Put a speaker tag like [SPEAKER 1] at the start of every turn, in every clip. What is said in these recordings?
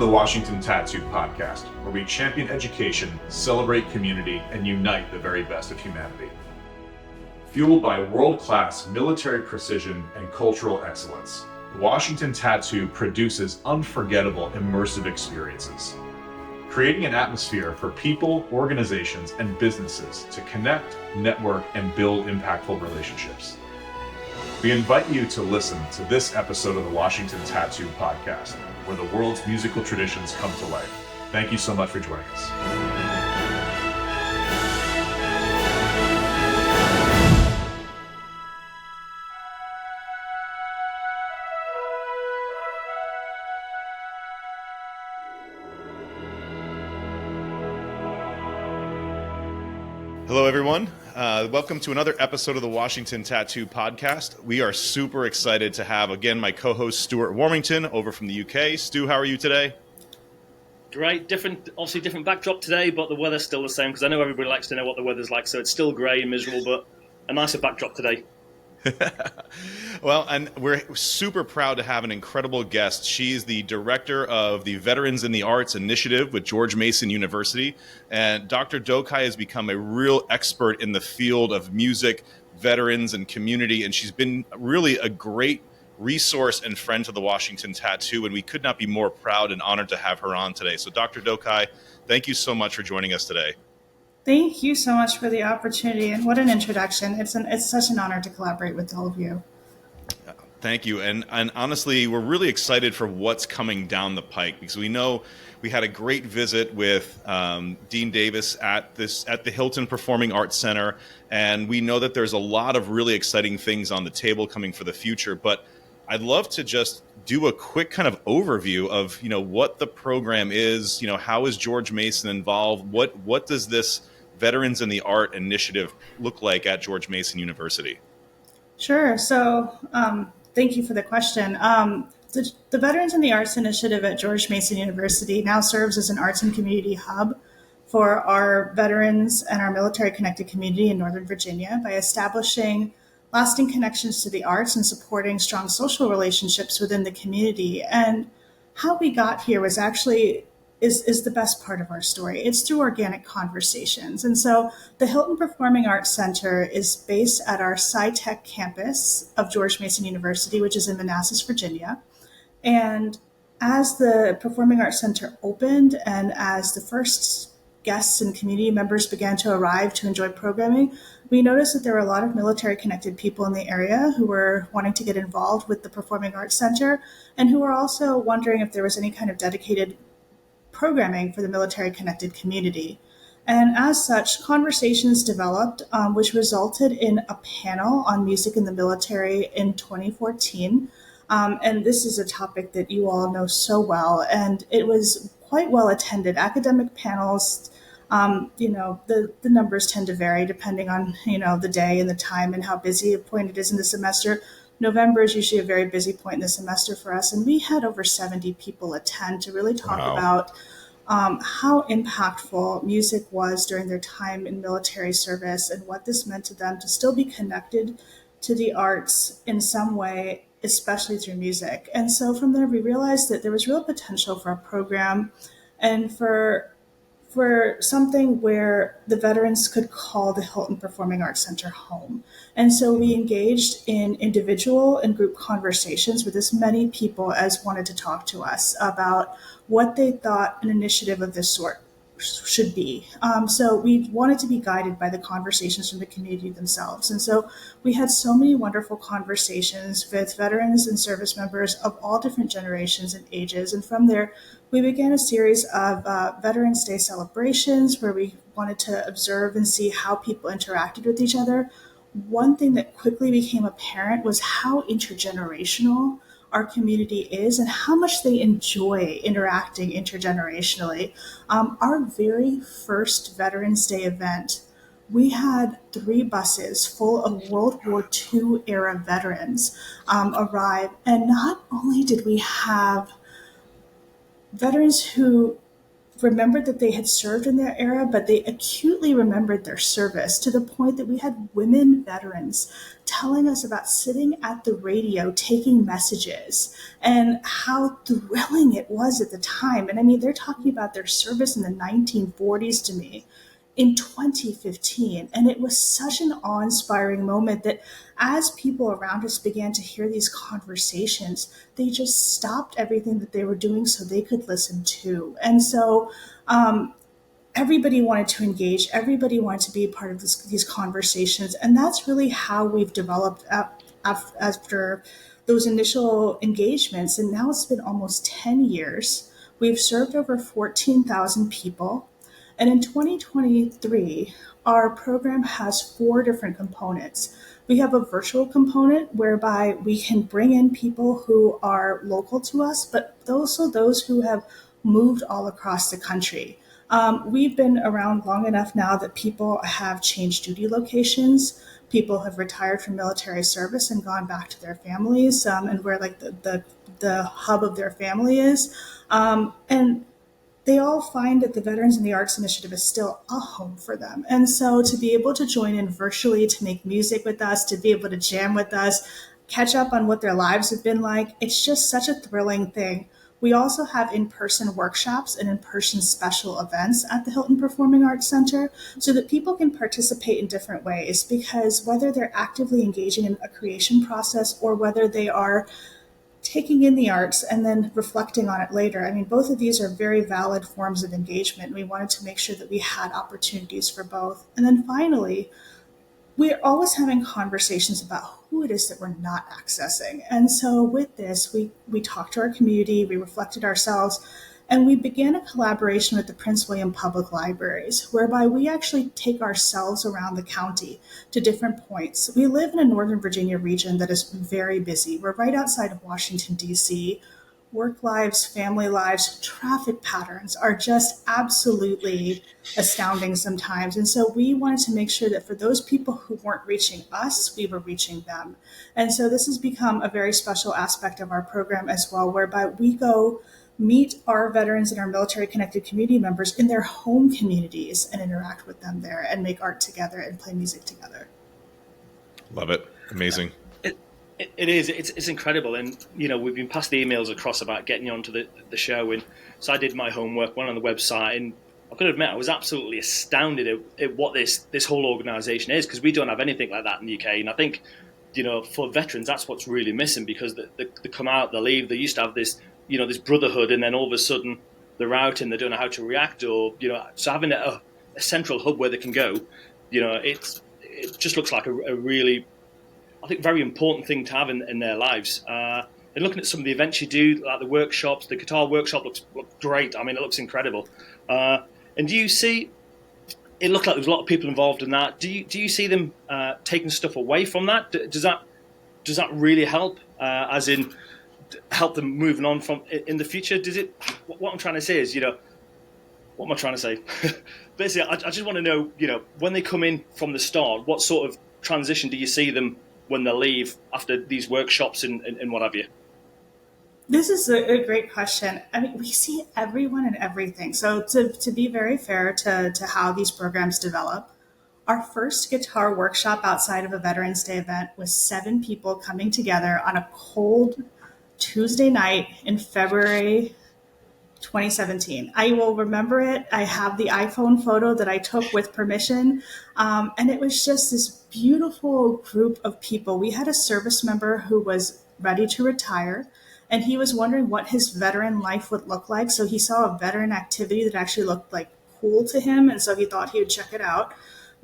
[SPEAKER 1] the Washington Tattoo Podcast, where we champion education, celebrate community, and unite the very best of humanity. Fueled by world-class military precision and cultural excellence, the Washington Tattoo produces unforgettable immersive experiences, creating an atmosphere for people, organizations, and businesses to connect, network, and build impactful relationships. We invite you to listen to this episode of the Washington Tattoo Podcast, where the world's musical traditions come to life. Thank you so much for joining us. Hello, everyone. Welcome to another episode of the Washington Tattoo Podcast. We are super excited to have, again, my co-host Stuart Warmington over from the UK. Stu, how are you today?
[SPEAKER 2] Great. Obviously different backdrop today, but the weather's still the same because I know everybody likes to know what the weather's like, so it's still grey and miserable, but a nicer backdrop today.
[SPEAKER 1] Well, and we're super proud to have an incredible guest. She's the director of the Veterans in the Arts Initiative with George Mason University. And Dr. Dhokai has become a real expert in the field of music, veterans, and community. And she's been really a great resource and friend to the Washington Tattoo. And we could not be more proud and honored to have her on today. So Dr. Dhokai, thank you so much for joining us today.
[SPEAKER 3] Thank you so much for the opportunity, and what an introduction. It's such an honor to collaborate with all of you.
[SPEAKER 1] Thank you. And honestly, we're really excited for what's coming down the pike because we know we had a great visit with Dean Davis at the Hylton Performing Arts Center, and we know that there's a lot of really exciting things on the table coming for the future. But I'd love to just do a quick kind of overview of, what the program is, how is George Mason involved? What does this Veterans in the Art Initiative look like at George Mason University?
[SPEAKER 3] Sure. So thank you for the question. The Veterans in the Arts Initiative at George Mason University now serves as an arts and community hub for our veterans and our military-connected community in Northern Virginia by establishing lasting connections to the arts and supporting strong social relationships within the community. And how we got here was actually is the best part of our story. It's through organic conversations. And so the Hylton Performing Arts Center is based at our SciTech campus of George Mason University, which is in Manassas, Virginia. And as the Performing Arts Center opened and as the first guests and community members began to arrive to enjoy programming, we noticed that there were a lot of military-connected people in the area who were wanting to get involved with the Performing Arts Center and who were also wondering if there was any kind of dedicated programming for the military-connected community. And as such, conversations developed, which resulted in a panel on music in the military in 2014. And this is a topic that you all know so well, and it was quite well attended. Academic panels, the numbers tend to vary depending on, the day and the time and how busy a point it is in the semester. November is usually a very busy point in the semester for us, and we had over 70 people attend to really talk about how impactful music was during their time in military service and what this meant to them to still be connected to the arts in some way, especially through music. And so from there, we realized that there was real potential for a program and for something where the veterans could call the Hylton Performing Arts Center home. And so we engaged in individual and group conversations with as many people as wanted to talk to us about what they thought an initiative of this sort should be. So we wanted to be guided by the conversations from the community themselves. And so we had so many wonderful conversations with veterans and service members of all different generations and ages. And from there, we began a series of Veterans Day celebrations where we wanted to observe and see how people interacted with each other. One thing that quickly became apparent was how intergenerational our community is and how much they enjoy interacting intergenerationally. Our very first Veterans Day event, we had 3 buses full of World War II era veterans arrive. And not only did we have veterans who remembered that they had served in their era, but they acutely remembered their service to the point that we had women veterans telling us about sitting at the radio taking messages and how thrilling it was at the time. And I mean, they're talking about their service in the 1940s to me in 2015. And it was such an awe-inspiring moment that as people around us began to hear these conversations, they just stopped everything that they were doing so they could listen too. And so everybody wanted to engage, everybody wanted to be a part of these conversations. And that's really how we've developed after those initial engagements. And now it's been almost 10 years. We've served over 14,000 people. And in 2023, our program has 4 different components. We have a virtual component whereby we can bring in people who are local to us, but also those who have moved all across the country. We've been around long enough now that people have changed duty locations. People have retired from military service and gone back to their families, and where like the hub of their family is. And they all find that the Veterans in the Arts Initiative is still a home for them. And so to be able to join in virtually, to make music with us, to be able to jam with us, catch up on what their lives have been like, it's just such a thrilling thing. We also have in-person workshops and in-person special events at the Hylton Performing Arts Center so that people can participate in different ways, because whether they're actively engaging in a creation process or whether they are taking in the arts and then reflecting on it later. I mean, both of these are very valid forms of engagement. We wanted to make sure that we had opportunities for both. And then finally, we're always having conversations about who it is that we're not accessing. And so with this, we talked to our community, we reflected ourselves, and we began a collaboration with the Prince William Public Libraries, whereby we actually take ourselves around the county to different points. We live in a Northern Virginia region that is very busy. We're right outside of Washington, D.C. Work lives, family lives, traffic patterns are just absolutely astounding sometimes. And so we wanted to make sure that for those people who weren't reaching us, we were reaching them. And so this has become a very special aspect of our program as well, whereby we go meet our veterans and our military connected community members in their home communities and interact with them there and make art together and play music together.
[SPEAKER 4] Love it. Amazing.
[SPEAKER 2] It is. It's incredible. And, you know, we've been passed the emails across about getting you onto the show. And so I did my homework, went on the website, and I've got to admit, I was absolutely astounded at what this whole organisation is, because we don't have anything like that in the UK. And I think, you know, for veterans, that's what's really missing, because they come out, they leave, they used to have this, you know, this brotherhood, and then all of a sudden they're out and they don't know how to react, or, you know, so having a central hub where they can go, you know, it just looks like a really, I think, very important thing to have in their lives. And looking at some of the events you do, like the workshops, the guitar workshop looks great. I mean, it looks incredible. And do you see, it looked like there was a lot of people involved in that. Do you see them taking stuff away from that? Does that really help, as in help them moving on from in the future? Does it? What I'm trying to say is, you know, what am I trying to say? Basically, I just want to know, you know, when they come in from the start, what sort of transition do you see them when they leave after these workshops and what have you?
[SPEAKER 3] This is a great question. I mean, we see everyone and everything. So to be very fair to how these programs develop, our first guitar workshop outside of a Veterans Day event was 7 people coming together on a cold Tuesday night in February 2017. I will remember it. I have the iPhone photo that I took with permission. And it was just this beautiful group of people. We had a service member who was ready to retire, and he was wondering what his veteran life would look like. So he saw a veteran activity that actually looked like cool to him. And so he thought he would check it out.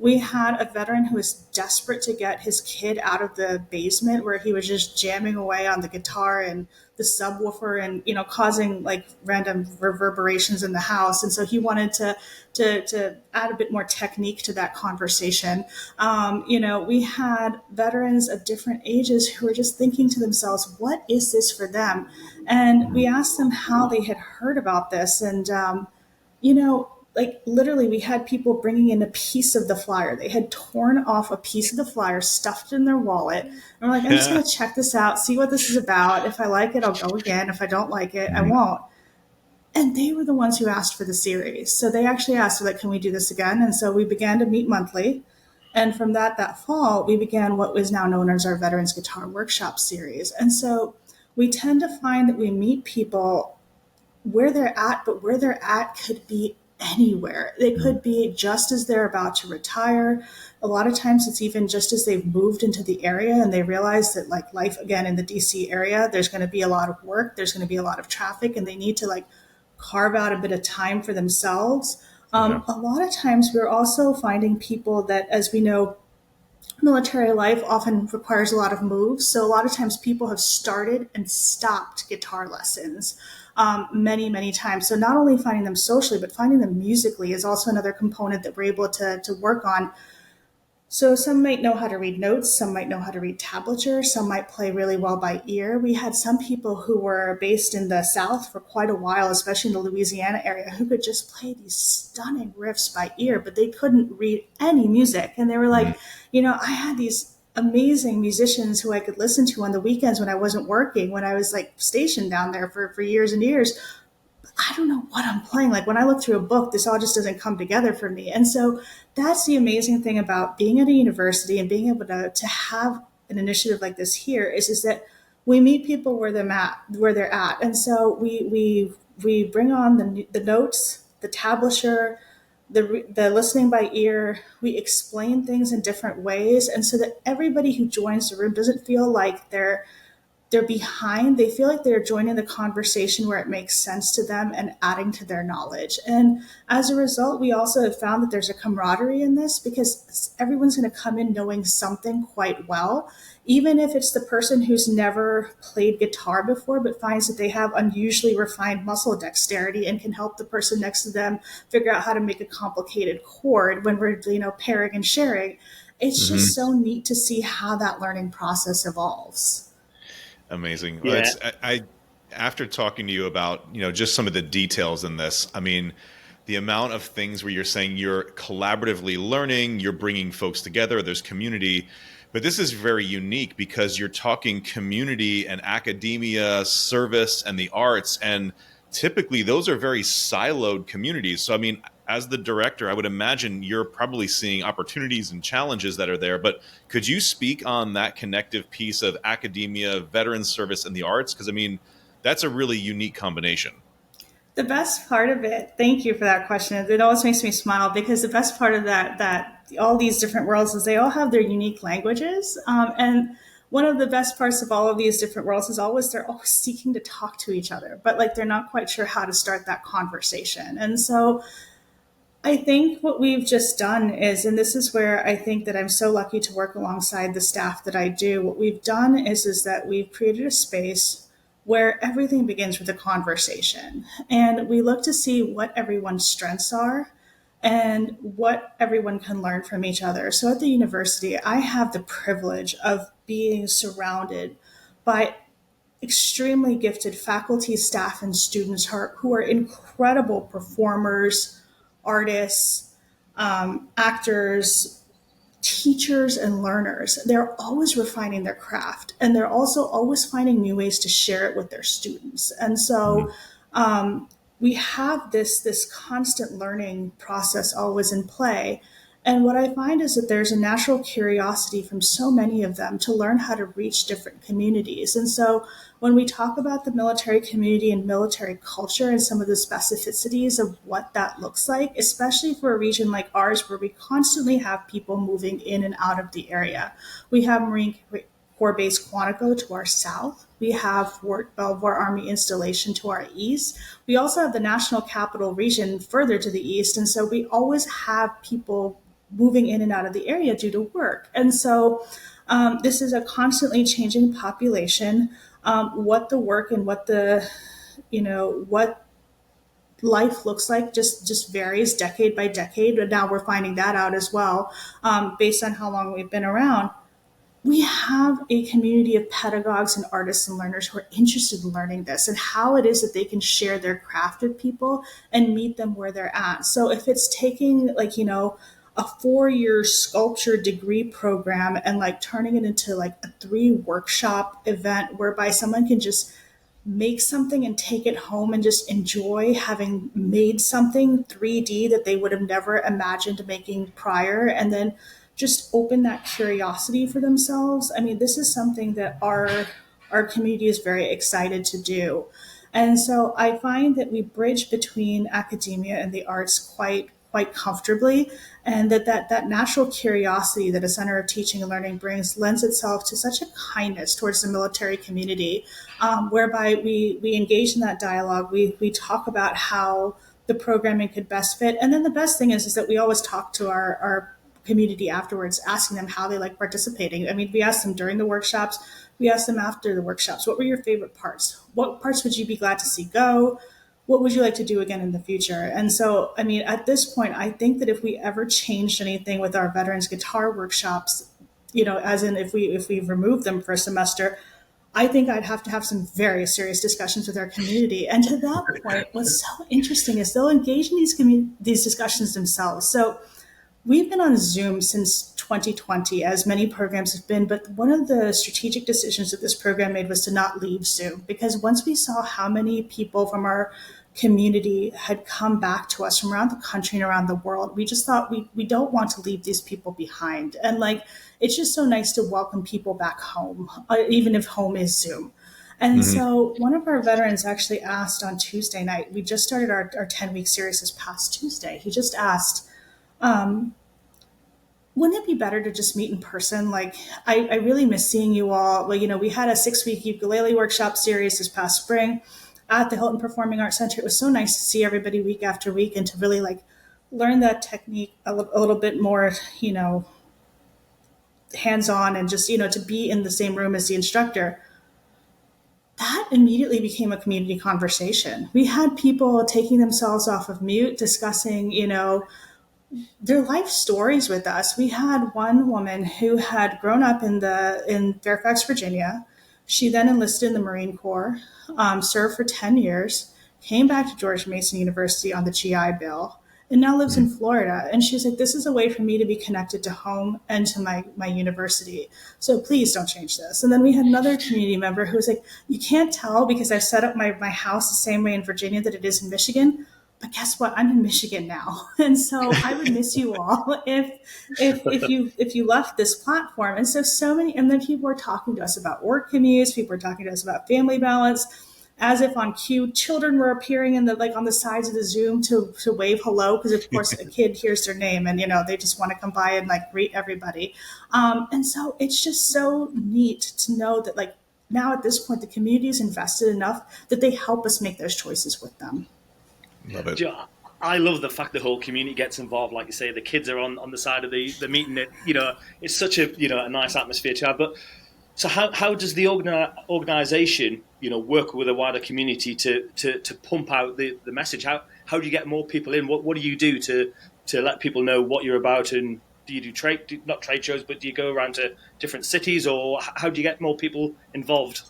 [SPEAKER 3] We had a veteran who was desperate to get his kid out of the basement where he was just jamming away on the guitar and the subwoofer and, you know, causing like random reverberations in the house. And so he wanted to add a bit more technique to that conversation. You know, we had veterans of different ages who were just thinking to themselves, what is this for them? And we asked them how they had heard about this. And, you know, like literally we had people bringing in a piece of the flyer. They had torn off a piece of the flyer, stuffed it in their wallet. And we're like, I'm just going to check this out, see what this is about. If I like it, I'll go again. If I don't like it, I won't. And they were the ones who asked for the series. So they actually asked, like, can we do this again? And so we began to meet monthly. And from that fall, we began what is now known as our Veterans Guitar Workshop series. And so we tend to find that we meet people where they're at, but where they're at could be anywhere. They could be just as they're about to retire. A lot of times it's even just as they've moved into the area and they realize that, like, life again in the DC area, there's going to be a lot of work, there's going to be a lot of traffic, and they need to like carve out a bit of time for themselves. A lot of times we're also finding people that, as we know, military life often requires a lot of moves. So a lot of times people have started and stopped guitar lessons many times. So not only finding them socially, but finding them musically is also another component that we're able to work on. So some might know how to read notes, some might know how to read tablature, some might play really well by ear. We had some people who were based in the South for quite a while, especially in the Louisiana area, who could just play these stunning riffs by ear, but they couldn't read any music. And they were like, I had these amazing musicians who I could listen to on the weekends when I wasn't working, when I was like stationed down there for years and years. I don't know what I'm playing. Like when I look through a book, this all just doesn't come together for me. And so that's the amazing thing about being at a university and being able to have an initiative like this here is that we meet people where they're at. And so we bring on the notes, the tablature, the listening by ear. We explain things in different ways. And so that everybody who joins the room doesn't feel like they're behind. They feel like they're joining the conversation where it makes sense to them and adding to their knowledge. And as a result, we also have found that there's a camaraderie in this because everyone's going to come in knowing something quite well, even if it's the person who's never played guitar before, but finds that they have unusually refined muscle dexterity and can help the person next to them figure out how to make a complicated chord when we're, pairing and sharing. It's just so neat to see how that learning process evolves.
[SPEAKER 4] Amazing.
[SPEAKER 2] Yeah.
[SPEAKER 4] Well, I after talking to you about, just some of the details in this, I mean, the amount of things where you're saying you're collaboratively learning, you're bringing folks together, there's community, but this is very unique because you're talking community and academia, service, and the arts, and typically those are very siloed communities. So, I mean, as the director, I would imagine you're probably seeing opportunities and challenges that are there, but could you speak on that connective piece of academia, veterans service, and the arts? Because, I mean, that's a really unique combination.
[SPEAKER 3] The best part of it, thank you for that question. It always makes me smile because the best part of that all these different worlds is they all have their unique languages. And one of the best parts of all of these different worlds is they're always seeking to talk to each other, but like they're not quite sure how to start that conversation. And so I think what we've just done is, and this is where I think that I'm so lucky to work alongside the staff that I do, what we've done is that we've created a space where everything begins with a conversation. And we look to see what everyone's strengths are and what everyone can learn from each other. So at the university, I have the privilege of being surrounded by extremely gifted faculty, staff, and students who are incredible performers, artists, actors, teachers, and learners. They're always refining their craft, and they're also always finding new ways to share it with their students. And so we have this constant learning process always in play. And what I find is that there's a natural curiosity from so many of them to learn how to reach different communities. And so when we talk about the military community and military culture and some of the specificities of what that looks like, especially for a region like ours where we constantly have people moving in and out of the area. We have Marine Corps Base Quantico to our south. We have Fort Belvoir Army Installation to our east. We also have the National Capital Region further to the east. And so we always have people moving in and out of the area due to work. And so this is a constantly changing population. What the work and what what life looks like just varies decade by decade. And now we're finding that out as well, based on how long we've been around. We have a community of pedagogues and artists and learners who are interested in learning this and how it is that they can share their craft with people and meet them where they're at. So if it's taking a 4-year sculpture degree program and turning it into a 3 workshop event whereby someone can just make something and take it home and just enjoy having made something 3D that they would have never imagined making prior, and then just open that curiosity for themselves. I mean, this is something that our community is very excited to do. And so I find that we bridge between academia and the arts quite comfortably, and that natural curiosity that a center of teaching and learning brings lends itself to such a kindness towards the military community, whereby we engage in that dialogue. We talk about how the programming could best fit, and then the best thing is that we always talk to our community afterwards, asking them how they like participating. I mean, we ask them during the workshops, we ask them after the workshops, what were your favorite parts? What parts would you be glad to see go? What would you like to do again in the future? And so, I mean, at this point, I think that if we ever changed anything with our veterans guitar workshops, as in if we remove them for a semester, I think I'd have to have some very serious discussions with our community. And to that point, what's so interesting is they'll engage in these discussions themselves. So we've been on Zoom since 2020, as many programs have been, but one of the strategic decisions that this program made was to not leave Zoom, because once we saw how many people from our community had come back to us from around the country and around the world, we just thought we don't want to leave these people behind. And it's just so nice to welcome people back home, even if home is Zoom. And so one of our veterans actually asked on Tuesday night, we just started our 10-week series this past Tuesday. He just asked, wouldn't it be better to just meet in person? I really miss seeing you all. Well, we had a 6-week ukulele workshop series this past spring at the Hylton Performing Arts Center. It was so nice to see everybody week after week and to really learn that technique a little bit more, hands-on, and just, to be in the same room as the instructor. That immediately became a community conversation. We had people taking themselves off of mute, discussing, their life stories with us. We had one woman who had grown up in Fairfax, Virginia. She then enlisted in the Marine Corps, served for 10 years, came back to George Mason University on the GI Bill, and now lives in Florida. And she's like, this is a way for me to be connected to home and to my university. So please don't change this. And then we had another community member who was like, you can't tell because I've set up my house the same way in Virginia that it is in Michigan. But guess what? I'm in Michigan now. And so I would miss you all if you left this platform. And so many, and then people were talking to us about work commutes, people were talking to us about family balance, as if on cue, children were appearing in on the sides of the Zoom to wave hello, because of course a kid hears their name and, they just want to come by and greet everybody. And so it's just so neat to know that now at this point, the community is invested enough that they help us make those choices with them.
[SPEAKER 4] Love it.
[SPEAKER 2] I love the fact the whole community gets involved. Like you say, the kids are on the side of the meeting. It's such a a nice atmosphere to have. But so how does the organization work with a wider community to pump out the message? How do you get more people in? What do you do to let people know what you're about? And do you do not trade shows, but do you go around to different cities, or how do you get more people involved?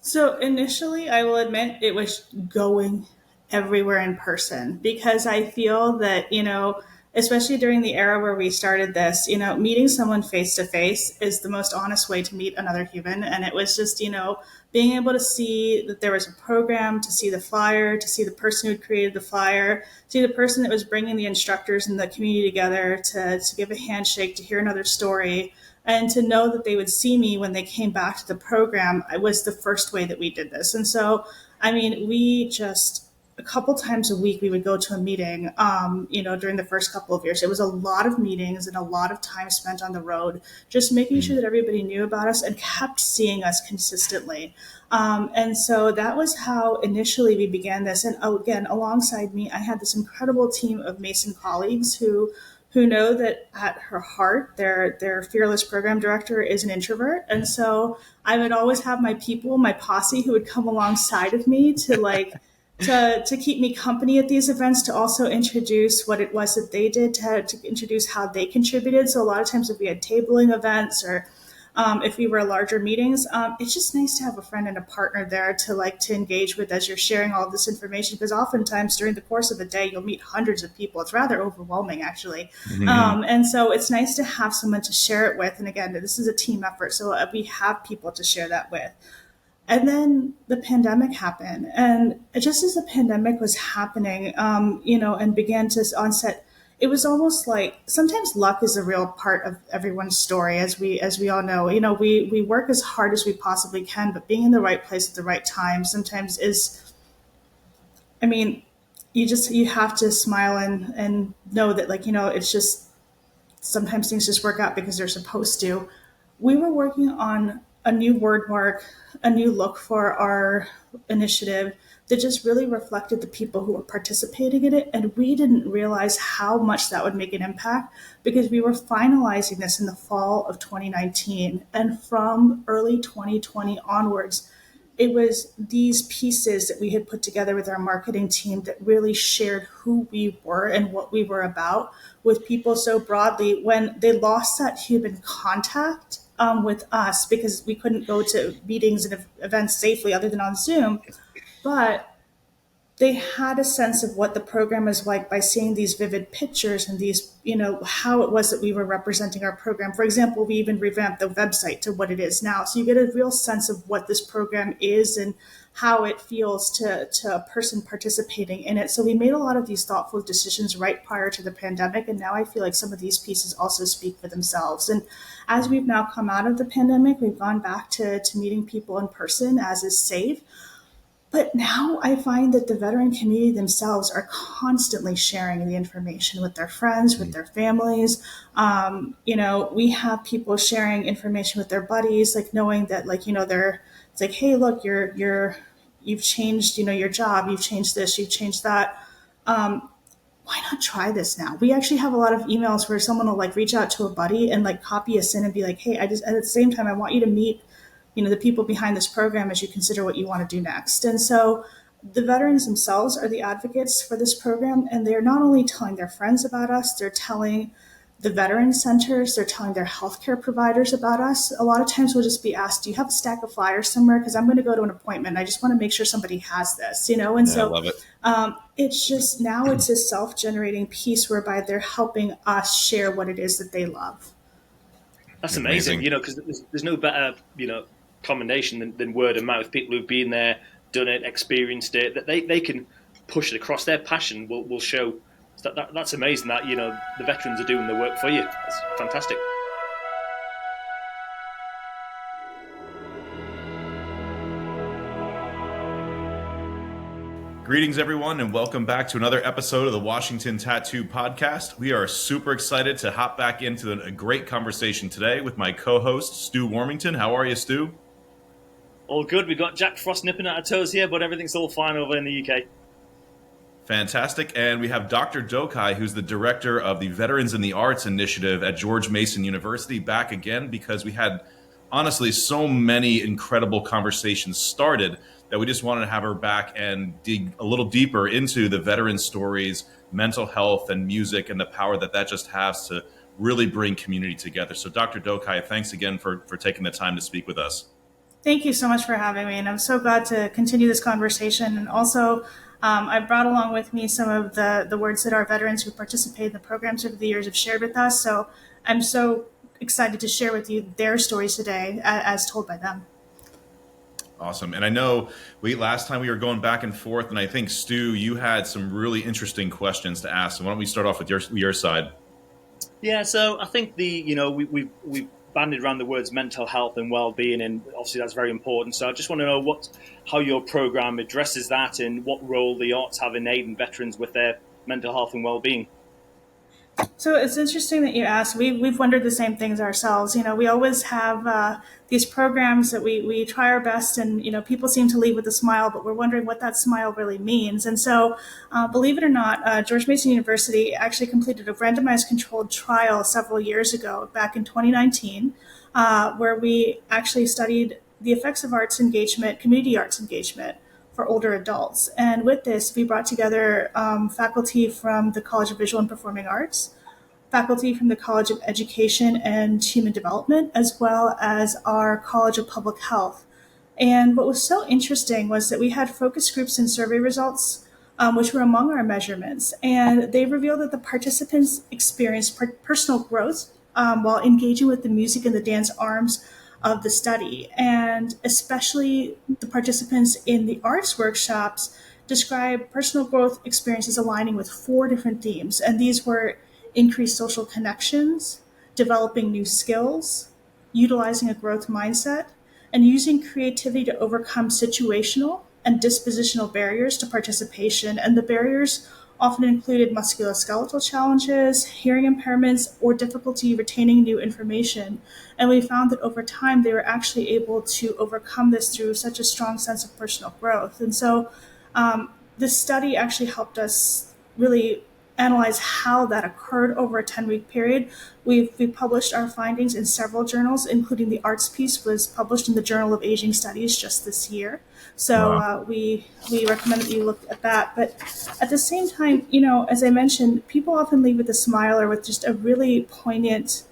[SPEAKER 3] So initially, I will admit it was going everywhere in person, because I feel that, especially during the era where we started this, meeting someone face to face is the most honest way to meet another human. And it was just, being able to see that there was a program, to see the flyer, to see the person who created the flyer, see the person that was bringing the instructors and the community together, to give a handshake, to hear another story, and to know that they would see me when they came back to the program. It was the first way that we did this. And so, I mean, we just, a couple times a week, we would go to a meeting, during the first couple of years. It was a lot of meetings and a lot of time spent on the road, just making sure that everybody knew about us and kept seeing us consistently. And so that was how initially we began this. And again, alongside me, I had this incredible team of Mason colleagues who know that at her heart, their fearless program director is an introvert. And so I would always have my people, my posse, who would come alongside of me to keep me company at these events, to also introduce what it was that they did, to introduce how they contributed. So a lot of times if we had tabling events, or if we were larger meetings, it's just nice to have a friend and a partner there to engage with as you're sharing all of this information, because oftentimes during the course of a day, you'll meet hundreds of people. It's rather overwhelming, actually. And so it's nice to have someone to share it with. And again, this is a team effort, so we have people to share that with. And then the pandemic happened. And just as the pandemic was happening, and began to onset, it was almost like sometimes luck is a real part of everyone's story, as we all know. We work as hard as we possibly can, but being in the right place at the right time sometimes is, I mean, you have to smile and know that, it's just sometimes things just work out because they're supposed to. We were working on a new word mark, a new look for our initiative that just really reflected the people who were participating in it. And we didn't realize how much that would make an impact because we were finalizing this in the fall of 2019. And from early 2020 onwards, it was these pieces that we had put together with our marketing team that really shared who we were and what we were about with people so broadly. When they lost that human contact with us because we couldn't go to meetings and events safely other than on Zoom, but they had a sense of what the program is like by seeing these vivid pictures and these, how it was that we were representing our program. For example, we even revamped the website to what it is now. So you get a real sense of what this program is and how it feels to a person participating in it. So we made a lot of these thoughtful decisions right prior to the pandemic. And now I feel like some of these pieces also speak for themselves. And as we've now come out of the pandemic, we've gone back to meeting people in person as is safe. But now I find that the veteran community themselves are constantly sharing the information with their friends, with their families. We have people sharing information with their buddies, like knowing that, it's like, hey, look, you've changed, your job, you've changed this, you've changed that. Why not try this now? We actually have a lot of emails where someone will reach out to a buddy and copy us in and be like, hey, at the same time, I want you to meet the people behind this program as you consider what you want to do next. And so the veterans themselves are the advocates for this program, and they're not only telling their friends about us, they're telling the veteran centers, they're telling their healthcare providers about us. A lot of times we'll just be asked, do you have a stack of flyers somewhere? Because I'm going to go to an appointment. I just want to make sure somebody has this, And
[SPEAKER 4] Yeah,
[SPEAKER 3] so
[SPEAKER 4] I love it.
[SPEAKER 3] It's just now it's a self-generating piece whereby they're helping us share what it is that they love.
[SPEAKER 2] That's amazing, because there's no better, commendation than word of mouth. People who've been there, done it, experienced it, that they can push it across. Their passion will show. That's amazing that the veterans are doing the work for you. That's fantastic.
[SPEAKER 4] Greetings, everyone, and welcome back to another episode of the Washington Tattoo Podcast. We are super excited to hop back into a great conversation today with my co-host, Stu Warmington. How are you, Stu?
[SPEAKER 2] All good. We've got Jack Frost nipping at our toes here, but everything's all fine over in the UK.
[SPEAKER 4] Fantastic. And we have Dr. Dhokai, who's the director of the Veterans in the Arts Initiative at George Mason University, back again because we had, honestly, so many incredible conversations started that we just wanted to have her back and dig a little deeper into the veteran stories, mental health, and music, and the power that just has to really bring community together. So Dr. Dhokai, thanks again for taking the time to speak with us.
[SPEAKER 3] Thank you so much for having me, and I'm so glad to continue this conversation. And also, I brought along with me some of the words that our veterans who participate in the programs over the years have shared with us. So I'm so excited to share with you their stories today as told by them.
[SPEAKER 4] Awesome. And I know last time we were going back and forth, and I think, Stu, you had some really interesting questions to ask. So why don't we start off with your side?
[SPEAKER 2] Yeah, so I think we've banded around the words mental health and well-being, and obviously that's very important. So I just want to know how your program addresses that and what role the arts have in aiding veterans with their mental health and well-being.
[SPEAKER 3] So it's interesting that you asked. We've wondered the same things ourselves. We always have these programs that we try our best, and people seem to leave with a smile, but we're wondering what that smile really means. And so, believe it or not, George Mason University actually completed a randomized controlled trial several years ago, back in 2019, where we actually studied the effects of arts engagement, community arts engagement, for older adults. And with this, we brought together faculty from the College of Visual and Performing Arts, faculty from the College of Education and Human Development, as well as our College of Public Health. And what was so interesting was that we had focus groups and survey results, which were among our measurements. And they revealed that the participants experienced personal growth while engaging with the music and the dance arms of the study. And especially the participants in the arts workshops describe personal growth experiences aligning with 4 different themes. And these were increased social connections, developing new skills, utilizing a growth mindset, and using creativity to overcome situational and dispositional barriers to participation. And the barriers often included musculoskeletal challenges, hearing impairments, or difficulty retaining new information. And we found that over time, they were actually able to overcome this through such a strong sense of personal growth. And so this study actually helped us really analyze how that occurred over a 10-week period. We published our findings in several journals, including the arts piece was published in the Journal of Aging Studies just this year. So
[SPEAKER 1] Wow.
[SPEAKER 3] we recommend that you look at that. But at the same time, as I mentioned, people often leave with a smile or with just a really poignant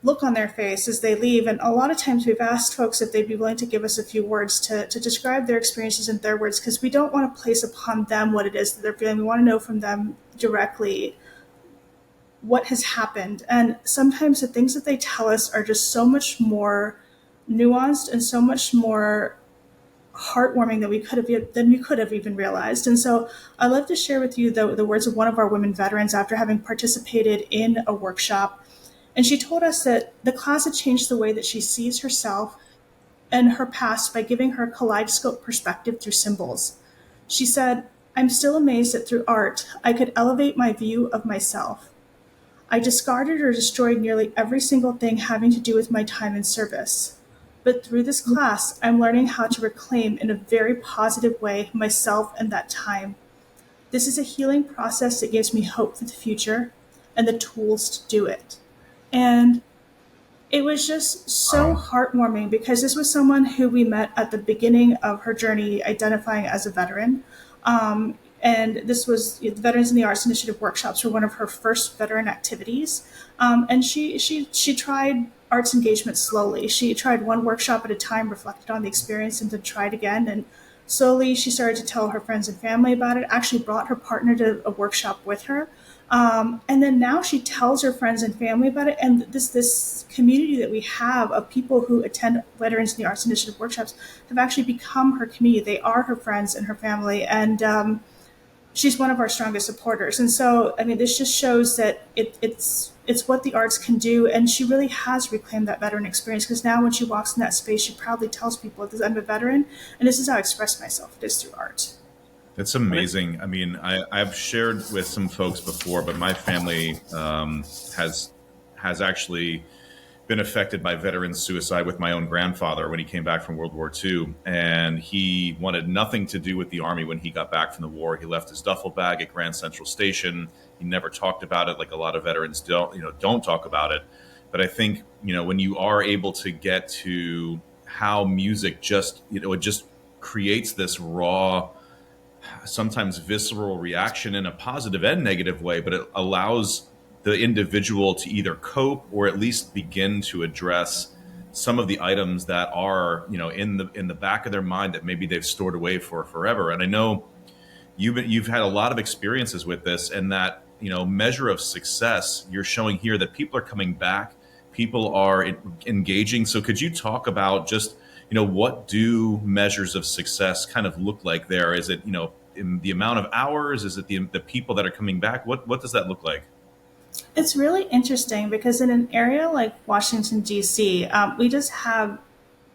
[SPEAKER 3] look on their face as they leave. And a lot of times we've asked folks if they'd be willing to give us a few words to describe their experiences in their words, because we don't want to place upon them what it is that they're feeling. We want to know from them directly what has happened. And sometimes the things that they tell us are just so much more nuanced and so much more heartwarming than we could have even realized. And so I'd love to share with you the words of one of our women veterans after having participated in a workshop. And she told us that the class had changed the way that she sees herself and her past by giving her a kaleidoscope perspective through symbols. She said, "I'm still amazed that through art, I could elevate my view of myself. I discarded or destroyed nearly every single thing having to do with my time in service. But through this class, I'm learning how to reclaim in a very positive way myself and that time. This is a healing process that gives me hope for the future and the tools to do it." And it was just so heartwarming because this was someone who we met at the beginning of her journey identifying as a veteran. And this was the Veterans in the Arts Initiative workshops were one of her first veteran activities. And she tried arts engagement slowly. She tried one workshop at a time, reflected on the experience, and then tried again. And slowly she started to tell her friends and family about it, actually brought her partner to a workshop with her. And then now she tells her friends and family about it. And this community that we have of people who attend Veterans in the Arts Initiative workshops have actually become her community. They are her friends and her family. And she's one of our strongest supporters. And so, I mean, this just shows that it's what the arts can do. And she really has reclaimed that veteran experience, because now when she walks in that space, she proudly tells people, "I'm a veteran, and this is how I express myself. It is through art."
[SPEAKER 4] That's amazing. I mean, I've shared with some folks before, but my family has actually been affected by veteran suicide with my own grandfather when he came back from World War II. And he wanted nothing to do with the Army when he got back from the war. He left his duffel bag at Grand Central Station. He never talked about it, like a lot of veterans don't talk about it. But I think, when you are able to get to how music it just creates this raw, sometimes visceral reaction in a positive and negative way, but it allows the individual to either cope or at least begin to address some of the items that are, in the back of their mind that maybe they've stored away for forever. And I know you've had a lot of experiences with this, and that, measure of success you're showing here, that people are coming back, people are engaging. So could you talk about just, what do measures of success kind of look like there? Is it, in the amount of hours? Is it the people that are coming back? What does that look like?
[SPEAKER 3] It's really interesting because in an area like Washington, D.C., we just have